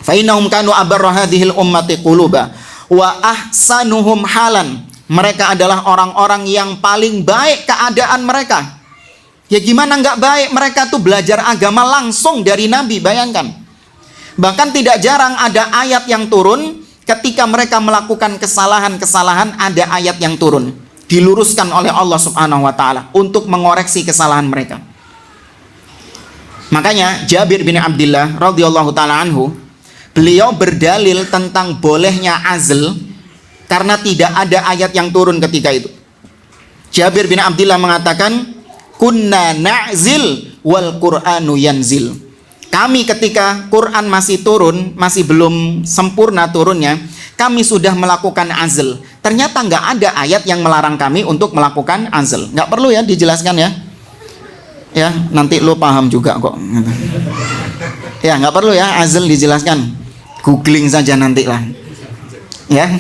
fa innahum kanu abarra hadhil ummati quluba wa ahsanuhum halan. Mereka adalah orang-orang yang paling baik keadaan mereka. Ya gimana nggak baik? Mereka tuh belajar agama langsung dari Nabi, bayangkan. Bahkan tidak jarang ada ayat yang turun ketika mereka melakukan kesalahan-kesalahan, ada ayat yang turun diluruskan oleh Allah Subhanahu wa taala untuk mengoreksi kesalahan mereka. Makanya Jabir bin Abdullah radhiyallahu taala anhu, beliau berdalil tentang bolehnya azl karena tidak ada ayat yang turun ketika itu. Jabir bin Abdullah mengatakan, kunna na'zil wal Qur'anu yanzil. Kami ketika Quran masih turun, masih belum sempurna turunnya, kami sudah melakukan azl. Ternyata nggak ada ayat yang melarang kami untuk melakukan azl. Nggak perlu ya dijelaskan ya. Ya, nanti lo paham juga kok. Ya, nggak perlu ya azl dijelaskan. Googling saja nanti lah. Ya.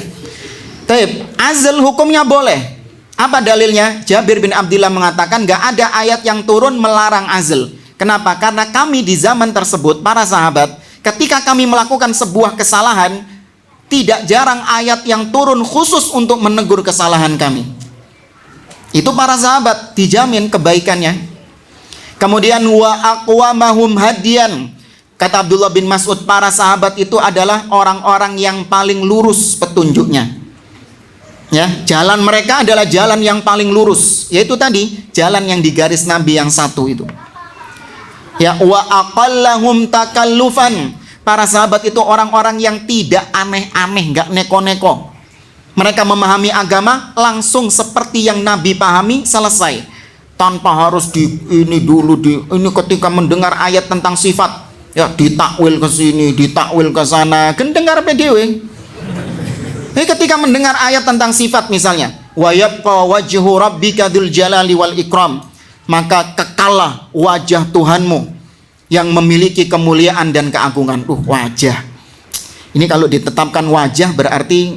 Tapi azl hukumnya boleh. Apa dalilnya? Jabir bin Abdullah mengatakan nggak ada ayat yang turun melarang azl. Kenapa? Karena kami di zaman tersebut, para sahabat, ketika kami melakukan sebuah kesalahan, tidak jarang ayat yang turun khusus untuk menegur kesalahan kami. Itu para sahabat, dijamin kebaikannya. Kemudian wa aqwamahum hadiyan. Kata Abdullah bin Mas'ud, para sahabat itu adalah orang-orang yang paling lurus petunjuknya. Ya, jalan mereka adalah jalan yang paling lurus, yaitu tadi jalan yang digaris Nabi yang satu itu. Ya, wa aqallahum takallufan. Para sahabat itu orang-orang yang tidak aneh-aneh, enggak neko-neko. Mereka memahami agama langsung seperti yang Nabi pahami, selesai. Tanpa harus ini ketika mendengar ayat tentang sifat, ya ditakwil ke sini, ditakwil ke sana, dengar PDW. Ketika mendengar ayat tentang sifat misalnya, wa yabqa wajhu rabbika dzul jalali wal ikram, maka kekalah wajah Tuhanmu yang memiliki kemuliaan dan keagungan. Wajah. Ini kalau ditetapkan wajah berarti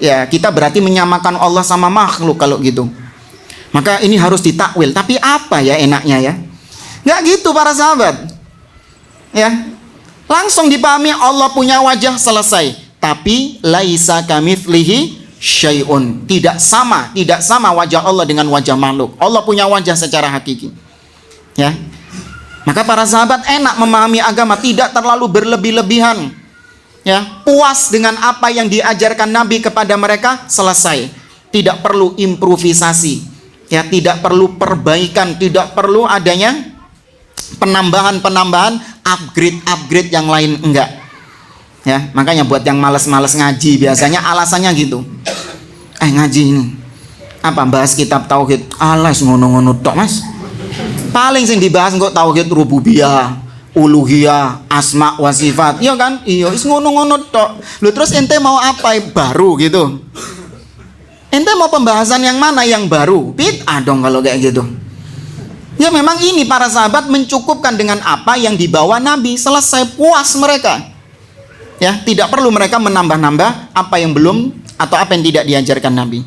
ya kita berarti menyamakan Allah sama makhluk kalau gitu. Maka ini harus ditakwil. Tapi apa ya enaknya ya? Nggak gitu para sahabat. Ya. Langsung dipahami Allah punya wajah, selesai. Tapi laisa kamitslihi syai'un. Tidak sama wajah Allah dengan wajah makhluk. Allah punya wajah secara hakiki. Ya. Maka para sahabat enak memahami agama, tidak terlalu berlebih-lebihan. Ya, puas dengan apa yang diajarkan Nabi kepada mereka, selesai. Tidak perlu improvisasi. Ya, tidak perlu perbaikan, tidak perlu adanya penambahan, upgrade yang lain, enggak. Ya, makanya buat yang malas-malas ngaji biasanya alasannya gitu. Ngaji ini apa bahas kitab tauhid, alas ngono-ngono tok, Mas. Paling sing dibahas kok tauhid rububiyah, uluhiyah, asma wa sifat. Iya kan? Iya, is ngono-ngono tok. Lu terus ente mau apa baru gitu? Ente mau pembahasan yang mana yang baru? Bid'ah dong kalau kayak gitu. Ya memang ini para sahabat mencukupkan dengan apa yang dibawa Nabi, selesai, puas mereka. Ya, tidak perlu mereka menambah-nambah apa yang belum atau apa yang tidak diajarkan Nabi.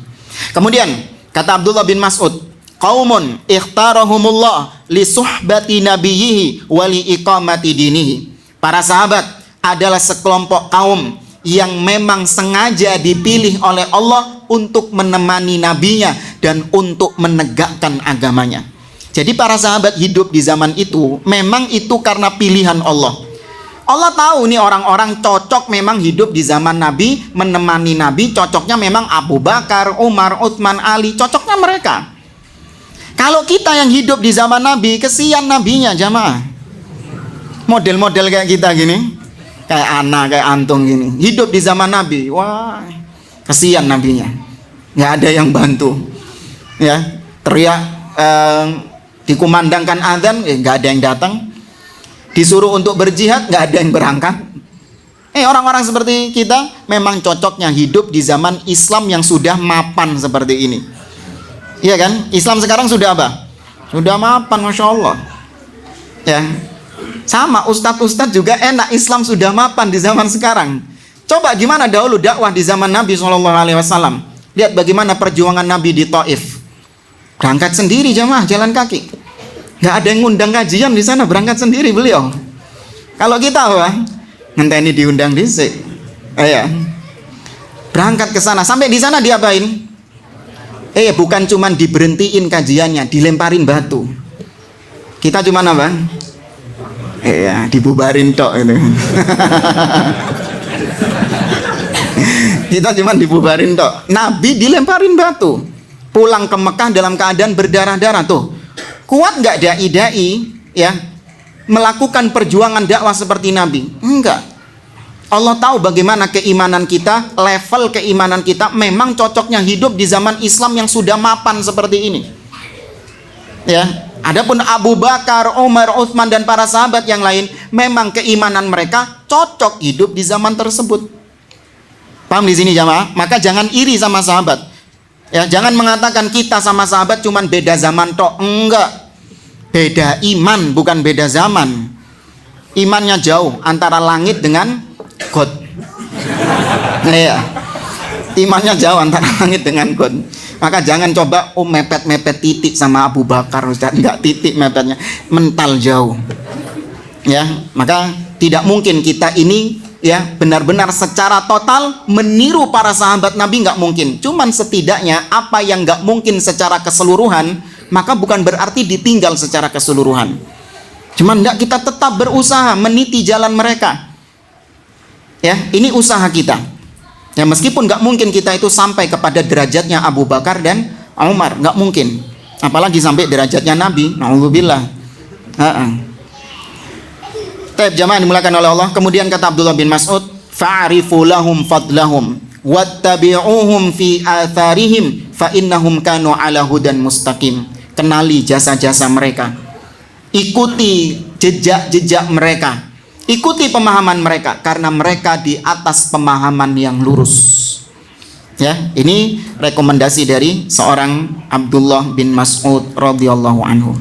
Kemudian kata Abdullah bin Mas'ud, qaumun ikhtarahumullah li suhbati nabiyhi wa li iqamati dinihi. Para sahabat adalah sekelompok kaum yang memang sengaja dipilih oleh Allah untuk menemani nabinya dan untuk menegakkan agamanya. Jadi para sahabat hidup di zaman itu memang itu karena pilihan Allah. Allah tahu nih orang-orang cocok memang hidup di zaman Nabi, menemani Nabi, cocoknya memang Abu Bakar, Umar, Utsman, Ali, cocoknya mereka. Kalau kita yang hidup di zaman Nabi, kesian nabinya jamaah. Model-model kayak kita gini, kayak Ana, kayak Antung gini, hidup di zaman Nabi, wah, kesian nabinya. Nggak ada yang bantu. Ya, teriak, dikumandangkan azan, nggak ada yang datang. Disuruh untuk berjihad, nggak ada yang berangkat. Orang-orang seperti kita memang cocoknya hidup di zaman Islam yang sudah mapan seperti ini. Iya kan? Islam sekarang sudah apa? Sudah mapan, Masya Allah. Ya, sama ustadz-ustadz juga enak. Islam sudah mapan di zaman sekarang. Coba gimana dahulu dakwah di zaman Nabi SAW. Lihat bagaimana perjuangan Nabi di Taif. Berangkat sendiri jamaah, jalan kaki. Nggak ada yang ngundang kajian di sana, berangkat sendiri beliau. Kalau kita apa? Ngenteni diundang dhisik. Berangkat ke sana, sampai di sana diapain? Bukan cuman diberhentiin kajiannya, dilemparin batu. Kita cuman apa? Dibubarin tok itu. Kita cuman dibubarin tok. Nabi dilemparin batu. Pulang ke Mekah dalam keadaan berdarah-darah tuh. Kuat nggak dai-dai ya melakukan perjuangan dakwah seperti Nabi? Enggak. Allah tahu bagaimana keimanan kita, level keimanan kita memang cocoknya hidup di zaman Islam yang sudah mapan seperti ini. Ya, adapun Abu Bakar, Umar, Utsman dan para sahabat yang lain, memang keimanan mereka cocok hidup di zaman tersebut. Paham di sini jamaah? Maka jangan iri sama sahabat. Ya, jangan mengatakan kita sama sahabat cuman beda zaman tok. Enggak. Beda iman, bukan beda zaman. Imannya jauh antara langit dengan God. Imannya jauh antara langit dengan God. Maka jangan coba mepet-mepet titik sama Abu Bakar, Ustaz. Enggak titik mepetnya, mental jauh. Ya, maka tidak mungkin kita ini ya benar-benar secara total meniru para sahabat Nabi, nggak mungkin. Cuman setidaknya apa yang nggak mungkin secara keseluruhan, maka bukan berarti ditinggal secara keseluruhan. Cuman nggak, kita tetap berusaha meniti jalan mereka. Ya, ini usaha kita. Ya, meskipun nggak mungkin kita itu sampai kepada derajatnya Abu Bakar dan Umar, nggak mungkin. Apalagi sampai derajatnya Nabi. Na'udzubillah. Taib jamaah dimulakan oleh Allah. Kemudian kata Abdullah bin Mas'ud, fa'arifu lahum fadlahum wattabi'uhum fi atharihim fa innahum kanu ala hudan mustaqim. Kenali jasa-jasa mereka, ikuti jejak-jejak mereka, ikuti pemahaman mereka, karena mereka di atas pemahaman yang lurus. Ya, ini rekomendasi dari seorang Abdullah bin Mas'ud radhiyallahu anhu.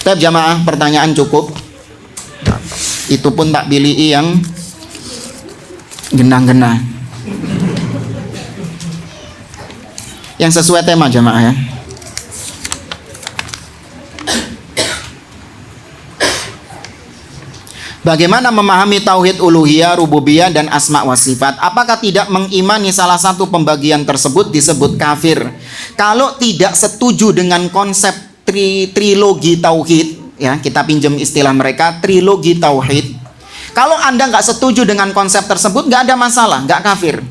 Taib jamaah, pertanyaan cukup. Itu pun tak pilih yang genah-genah, yang sesuai tema jamaah ya. Bagaimana memahami tauhid uluhiyah, rububiyah dan asma wa sifat? Apakah tidak mengimani salah satu pembagian tersebut disebut kafir? Kalau tidak setuju dengan konsep trilogi tauhid, ya, kita pinjam istilah mereka, trilogi tauhid. Kalau Anda nggak setuju dengan konsep tersebut, nggak ada masalah, nggak kafir.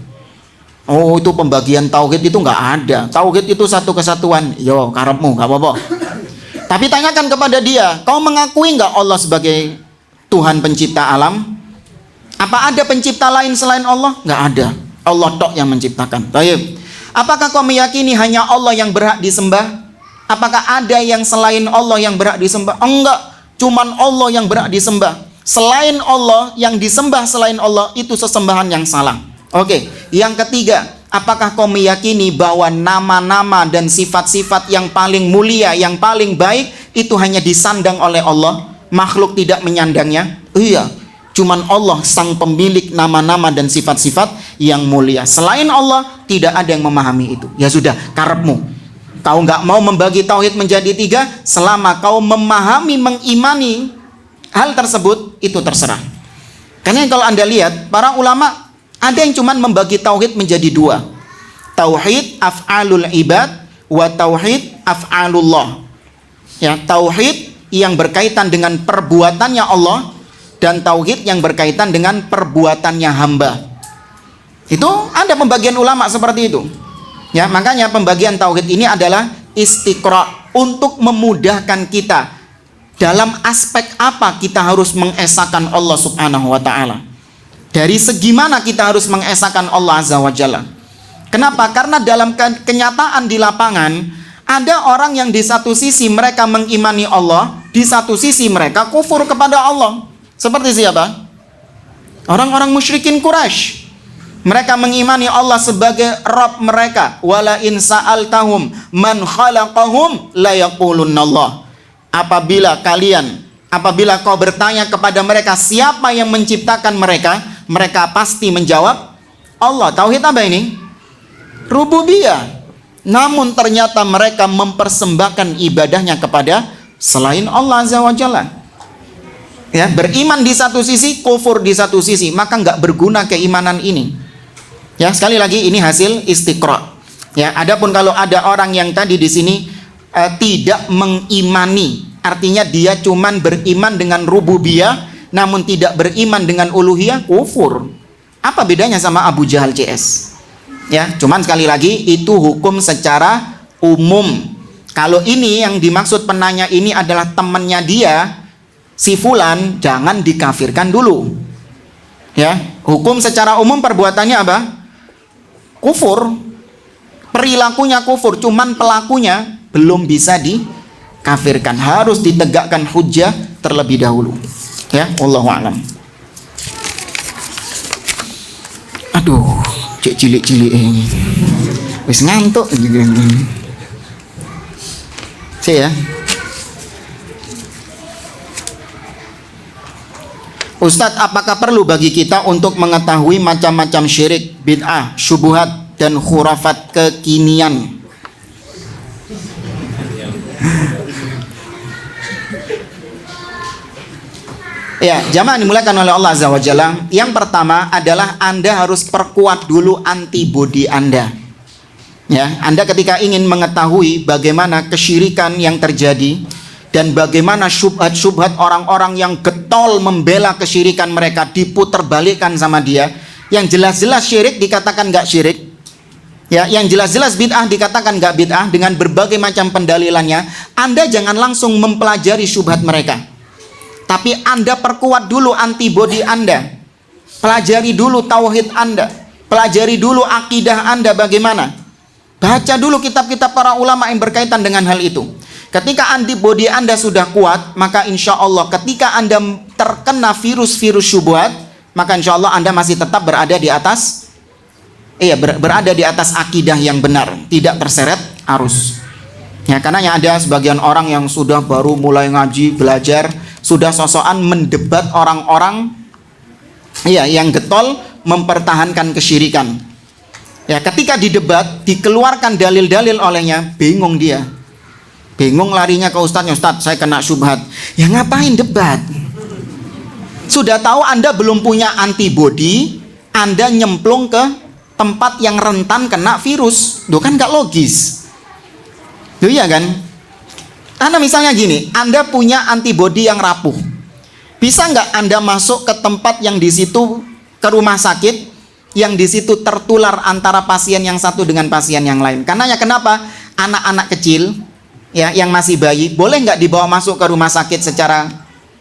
Oh, itu pembagian tauhid itu nggak ada. Tauhid itu satu kesatuan. Yo, karepmu, nggak apa-apa. Tapi tanyakan kepada dia, kau mengakui nggak Allah sebagai Tuhan pencipta alam? Apa ada pencipta lain selain Allah? Nggak ada. Allah tok yang menciptakan. Baik. Apakah kau meyakini hanya Allah yang berhak disembah? Apakah ada yang selain Allah yang berhak disembah? Enggak, cuman Allah yang berhak disembah. Selain Allah, yang disembah selain Allah itu sesembahan yang salah. Oke, yang ketiga, apakah kau meyakini bahwa nama-nama dan sifat-sifat yang paling mulia, yang paling baik itu hanya disandang oleh Allah? Makhluk tidak menyandangnya? Iya, cuman Allah sang pemilik nama-nama dan sifat-sifat yang mulia. Selain Allah, tidak ada yang memahami itu. Ya sudah, karepmu. Kau nggak mau membagi tauhid menjadi tiga, selama kau memahami, mengimani hal tersebut, itu terserah. Karena kalau Anda lihat, para ulama Ada yang cuman membagi tauhid menjadi dua. Tauhid af'alul ibad wa tauhid af'alullah. Ya, tauhid yang berkaitan dengan perbuatannya Allah dan tauhid yang berkaitan dengan perbuatannya hamba. Itu ada pembagian ulama seperti itu. Ya, makanya pembagian tauhid ini adalah istiqra, untuk memudahkan kita dalam aspek apa kita harus mengesahkan Allah Subhanahu wa taala. Dari segi mana kita harus mengesahkan Allah Azza wa Jalla? Kenapa? Karena dalam kenyataan di lapangan ada orang yang di satu sisi mereka mengimani Allah, di satu sisi mereka kufur kepada Allah. Seperti siapa? Orang-orang musyrikin Quraisy. Mereka mengimani Allah sebagai Rabb mereka. Wala in sa'altahum man khalaqahum la yaqulunallah. Apabila kau bertanya kepada mereka siapa yang menciptakan mereka, mereka pasti menjawab Allah. Tauhid apa ini? Rububiyah. Namun ternyata mereka mempersembahkan ibadahnya kepada selain Allah Azza wa Jalla. Ya, beriman di satu sisi, kufur di satu sisi, maka nggak berguna keimanan ini. Ya, sekali lagi ini hasil istiqra. Ya, adapun kalau ada orang yang tadi di sini tidak mengimani, artinya dia cuman beriman dengan rububiyah namun tidak beriman dengan uluhiyah, kufur. Apa bedanya sama Abu Jahal CS? Ya, cuman sekali lagi itu hukum secara umum. Kalau ini yang dimaksud penanya ini adalah temannya dia, si fulan, jangan dikafirkan dulu. Ya, hukum secara umum perbuatannya apa? Kufur. Perilakunya kufur, cuman pelakunya belum bisa dikafirkan. Harus ditegakkan hujjah terlebih dahulu. Ya, wallahu a'lam. Aduh, cek cilik-cilik ini. Wis ngantuk gitu. Ya. Ustadz, apakah perlu bagi kita untuk mengetahui macam-macam syirik, bid'ah, syubhat, dan khurafat kekinian? Ya, jamaah dimulakan oleh Allah Azza wa Jalla. Yang pertama adalah Anda harus perkuat dulu antibodi Anda. Ya, Anda ketika ingin mengetahui bagaimana kesyirikan yang terjadi dan bagaimana syubhat-syubhat orang-orang yang getol membela kesyirikan mereka diputerbalikkan sama dia, yang jelas-jelas syirik dikatakan nggak syirik, ya, yang jelas-jelas bid'ah dikatakan nggak bid'ah dengan berbagai macam pendalilannya. Anda jangan langsung mempelajari syubhat mereka, tapi Anda perkuat dulu antibodi Anda. Pelajari dulu tauhid Anda, pelajari dulu akidah Anda bagaimana. Baca dulu kitab-kitab para ulama yang berkaitan dengan hal itu. Ketika antibodi Anda sudah kuat, maka insya Allah ketika Anda terkena virus-virus syubhat, maka insya Allah Anda masih tetap berada di atas, berada di atas akidah yang benar, tidak terseret arus. Ya, karena ada sebagian orang yang sudah baru mulai ngaji, belajar, sudah sosokan mendebat orang-orang yang getol mempertahankan kesyirikan. Ya, ketika didebat, dikeluarkan dalil-dalil olehnya, bingung dia. Bingung larinya ke ustadznya, Ustadz saya kena syubhat. Ya ngapain debat? Sudah tahu Anda belum punya antibodi, Anda nyemplung ke tempat yang rentan kena virus. Itu kan gak logis. Itu iya kan? Anda misalnya gini, Anda punya antibodi yang rapuh. Bisa nggak Anda masuk ke tempat yang di situ, ke rumah sakit, yang di situ tertular antara pasien yang satu dengan pasien yang lain? Karena kenapa? Anak-anak kecil, ya, yang masih bayi, boleh nggak dibawa masuk ke rumah sakit secara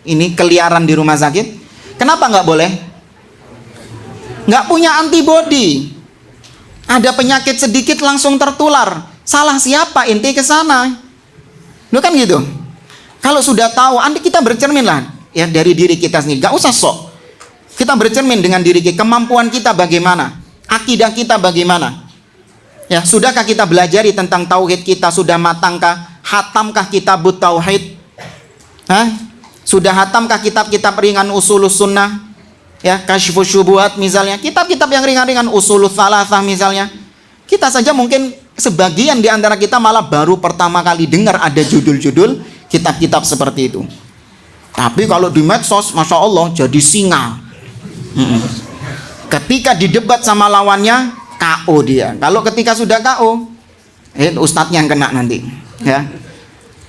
ini keliaran di rumah sakit? Kenapa nggak boleh? Nggak punya antibodi. Ada penyakit sedikit langsung tertular. Salah siapa? Inti ke sana. Loh kan gitu. Kalau sudah tahu, kita bercermin lah ya dari diri kita sendiri. Gak usah sok. Kita bercermin dengan diri kita, kemampuan kita bagaimana, akidah kita bagaimana. Ya, sudahkah kita belajari tentang tauhid kita? Sudah matangkah? Hatamkah kitabut tauhid? Sudah hatamkah kitab-kitab ringan usulus sunnah? Ya, kasyfus syubuhat misalnya, kitab-kitab yang ringan-ringan, usulus thalathah misalnya. Kita saja mungkin sebagian di antara kita malah baru pertama kali dengar ada judul-judul kitab-kitab seperti itu. Tapi kalau di medsos, Masya Allah, jadi singa. Ketika didebat sama lawannya, KO dia. Kalau ketika sudah KO, ustadznya yang kena nanti. Ya.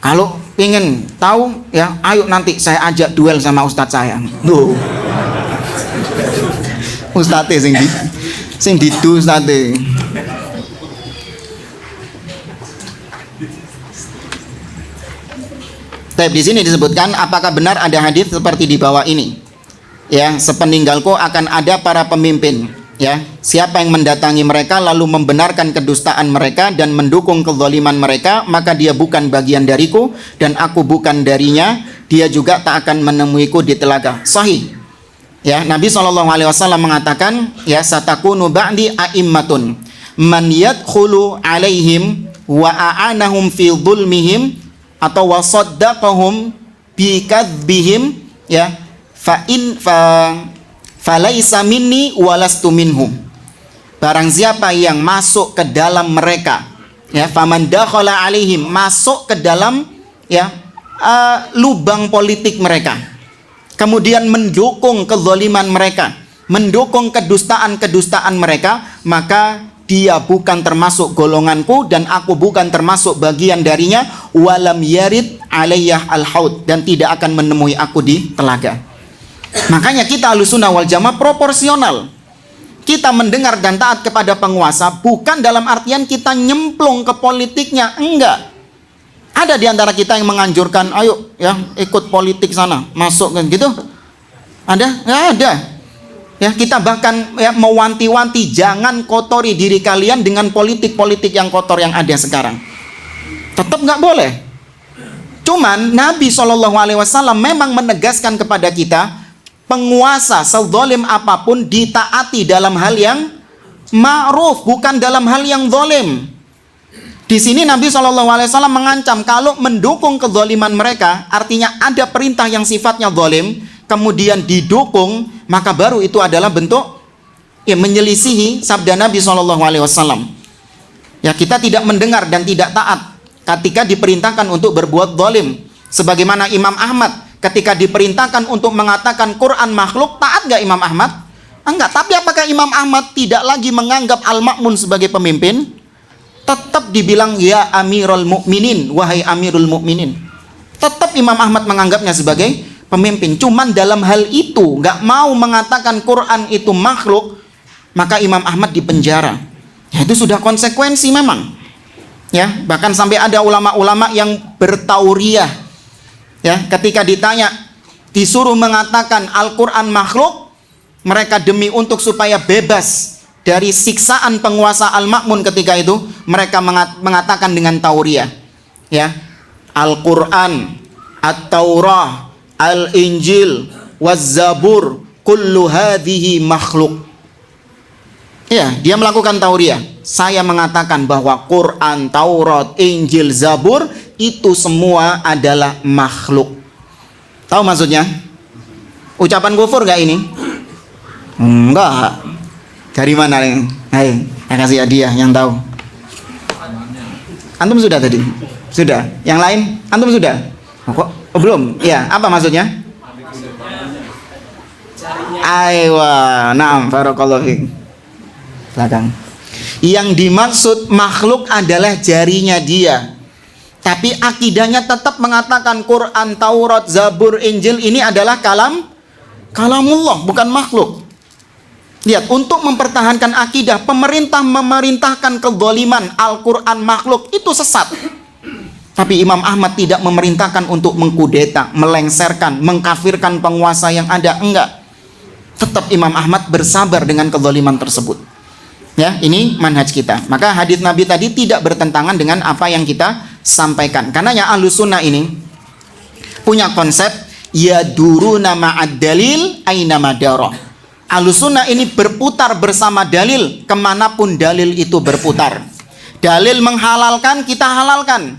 Kalau pengen tahu, ya, ayo nanti saya ajak duel sama ustadz saya. Tuh. Ustadz sing didu ustadz. Tapi di sini disebutkan apakah benar ada hadis seperti di bawah ini? Ya, sepeninggalku akan ada para pemimpin, ya. Siapa yang mendatangi mereka lalu membenarkan kedustaan mereka dan mendukung kezaliman mereka, maka dia bukan bagian dariku dan aku bukan darinya. Dia juga tak akan menemuiku di telaga. Sahih. Ya, Nabi SAW mengatakan, ya, satakunu ba'di a'immatun man yadkhulu alaihim wa a'anahum fi dhulmihim atau wasaddaqahum bi kadzbihim, ya, falaisa minni walastu minhum. Barang siapa yang masuk ke dalam mereka, ya, faman dakhala alaihim, masuk ke dalam, ya, lubang politik mereka, kemudian mendukung kezaliman mereka, mendukung kedustaan mereka, maka dia bukan termasuk golonganku dan aku bukan termasuk bagian darinya. Walam yarid alayyah al-haud, dan tidak akan menemui aku di telaga. Makanya kita Ahlussunnah wal Jamaah proporsional. Kita mendengar dan taat kepada penguasa bukan dalam artian kita nyemplung ke politiknya, enggak. Ada di antara kita yang menganjurkan, ayo, ya, ikut politik sana, masuk kan gitu. Ada? Enggak ada. Ya, kita bahkan, ya, mewanti-wanti jangan kotori diri kalian dengan politik-politik yang kotor yang ada sekarang. Tetap nggak boleh. Cuman Nabi SAW memang menegaskan kepada kita, penguasa sezalim apapun ditaati dalam hal yang ma'ruf, bukan dalam hal yang zalim. Di sini Nabi SAW mengancam kalau mendukung kezaliman mereka, artinya ada perintah yang sifatnya zalim, kemudian didukung, maka baru itu adalah bentuk, ya, menyelisihi sabda Nabi SAW. Ya, kita tidak mendengar dan tidak taat ketika diperintahkan untuk berbuat zalim. Sebagaimana Imam Ahmad ketika diperintahkan untuk mengatakan Quran makhluk, taat gak Imam Ahmad? Enggak. Tapi apakah Imam Ahmad tidak lagi menganggap Al-Ma'mun sebagai pemimpin? Tetap dibilang ya Amirul Mukminin, wahai Amirul Mukminin. Tetap Imam Ahmad menganggapnya sebagai pemimpin. Cuman dalam hal itu nggak mau mengatakan Quran itu makhluk, maka Imam Ahmad dipenjara. Ya, itu sudah konsekuensi memang. Ya, bahkan sampai ada ulama-ulama yang bertauriah. Ya, ketika ditanya, disuruh mengatakan Al-Quran makhluk, mereka demi untuk supaya bebas dari siksaan penguasa Al-Ma'mun ketika itu, mereka mengatakan dengan tauriah. Ya, Al-Quran, At-Taurah, Al-Injil, Waz-Zabur, kullu hadhihi makhluk. Ya, dia melakukan tauriah. Saya mengatakan bahwa Quran, Taurat, Injil, Zabur itu semua adalah makhluk. Tahu maksudnya? Ucapan kufur gak ini? Enggak. Dari mana nih? Hai, saya kasih hadiah yang tahu. Antum sudah tadi? Sudah. Yang lain? Antum sudah? Kok? Oh, belum? Ya, apa maksudnya? Aywa, naam, barakallahu fiik. Belakang. Yang dimaksud makhluk adalah jarinya dia. Tapi akidahnya tetap mengatakan Quran, Taurat, Zabur, Injil ini adalah kalamullah, bukan makhluk. Lihat, untuk mempertahankan akidah, pemerintah memerintahkan kezaliman, Al-Quran makhluk, itu sesat. Tapi Imam Ahmad tidak memerintahkan untuk mengkudeta, melengsarkan, mengkafirkan penguasa yang ada. Enggak. Tetap Imam Ahmad bersabar dengan kezaliman tersebut. Ya, ini manhaj kita. Maka hadis Nabi tadi tidak bertentangan dengan apa yang kita sampaikan. Karena yang Ahlussunnah ini punya konsep yaduruna ma'ad dalil aina madara. Ahlussunnah ini berputar bersama dalil kemanapun dalil itu berputar. Dalil menghalalkan, kita halalkan.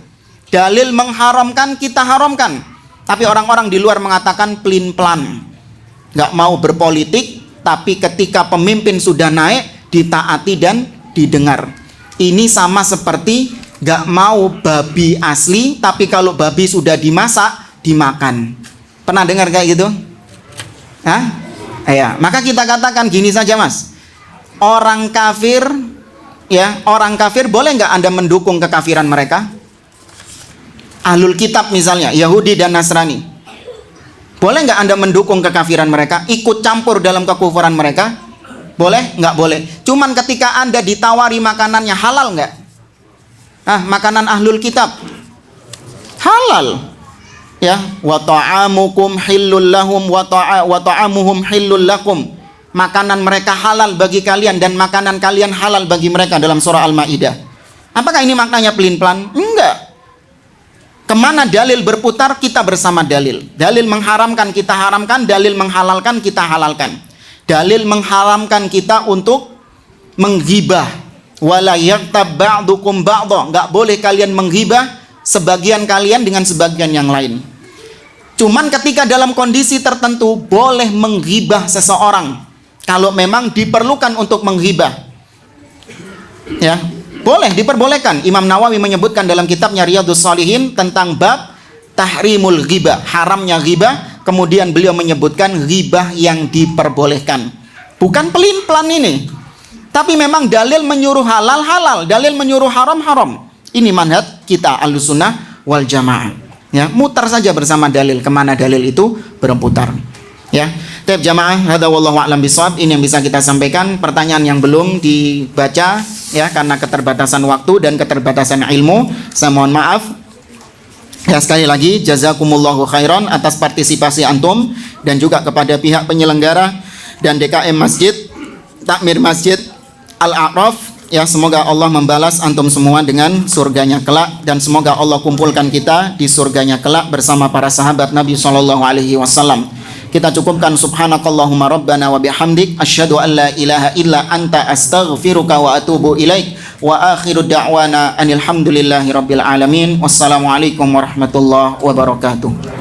Dalil mengharamkan, kita haramkan. Tapi orang-orang di luar mengatakan pelin-pelan, nggak mau berpolitik, tapi ketika pemimpin sudah naik, ditaati dan didengar. Ini sama seperti nggak mau babi asli, tapi kalau babi sudah dimasak, dimakan. Pernah dengar kayak gitu? Hah? Ya, maka kita katakan gini saja, Mas. orang kafir, ya, orang kafir boleh nggak Anda mendukung kekafiran mereka? Ahlul kitab misalnya, Yahudi dan Nasrani, boleh nggak Anda mendukung kekafiran mereka, ikut campur dalam kekufuran mereka? Boleh? Nggak boleh. Cuman ketika Anda ditawari makanannya, halal nggak? Makanan ahlul kitab halal, ya. Wa ta'amukum hillul lahum wa ta'amuhum hillul lakum. Makanan mereka halal bagi kalian dan makanan kalian halal bagi mereka, dalam surah Al-Maidah. Apakah ini maknanya pelin-pelan? Enggak. Kemana dalil berputar, kita bersama dalil. Dalil mengharamkan, kita haramkan. Dalil menghalalkan, kita halalkan. Dalil mengharamkan kita untuk menghibah. Wala yaghtab ba'dukum ba'dha. Enggak boleh kalian menghibah sebagian kalian dengan sebagian yang lain. Cuman ketika dalam kondisi tertentu boleh menghibah seseorang, kalau memang diperlukan untuk menghibah, ya, boleh, diperbolehkan. Imam Nawawi menyebutkan dalam kitabnya Riyadhus Shalihin tentang bab tahrimul ghibah, haramnya ghibah. Kemudian beliau menyebutkan ghibah yang diperbolehkan, bukan pelin-pelan ini, tapi memang dalil menyuruh halal, halal, dalil menyuruh haram, haram. Ini manhaj kita Ahlussunnah wal Jamaah, ya. Mutar saja bersama dalil kemana dalil itu berputar, ya. Taib jamaah, hadza wallahu a'lam bishawab. Ini yang bisa kita sampaikan. Pertanyaan yang belum dibaca, ya, karena keterbatasan waktu dan keterbatasan ilmu, saya mohon maaf. Ya, sekali lagi jazakumullahu khairan atas partisipasi antum, dan juga kepada pihak penyelenggara dan DKM Masjid Takmir Masjid Al-A'raf. Ya, semoga Allah membalas antum semua dengan surganya kelak, dan semoga Allah kumpulkan kita di surganya kelak bersama para sahabat Nabi SAW. Kita cukupkan subhanakallahumma rabbana wa bihamdik asyhadu an la ilaha illa anta astaghfiruka wa atubu ilaik, wa akhiru da'wana anil hamdulillahi rabbil alamin. Wassalamualaikum warahmatullahi wabarakatuh.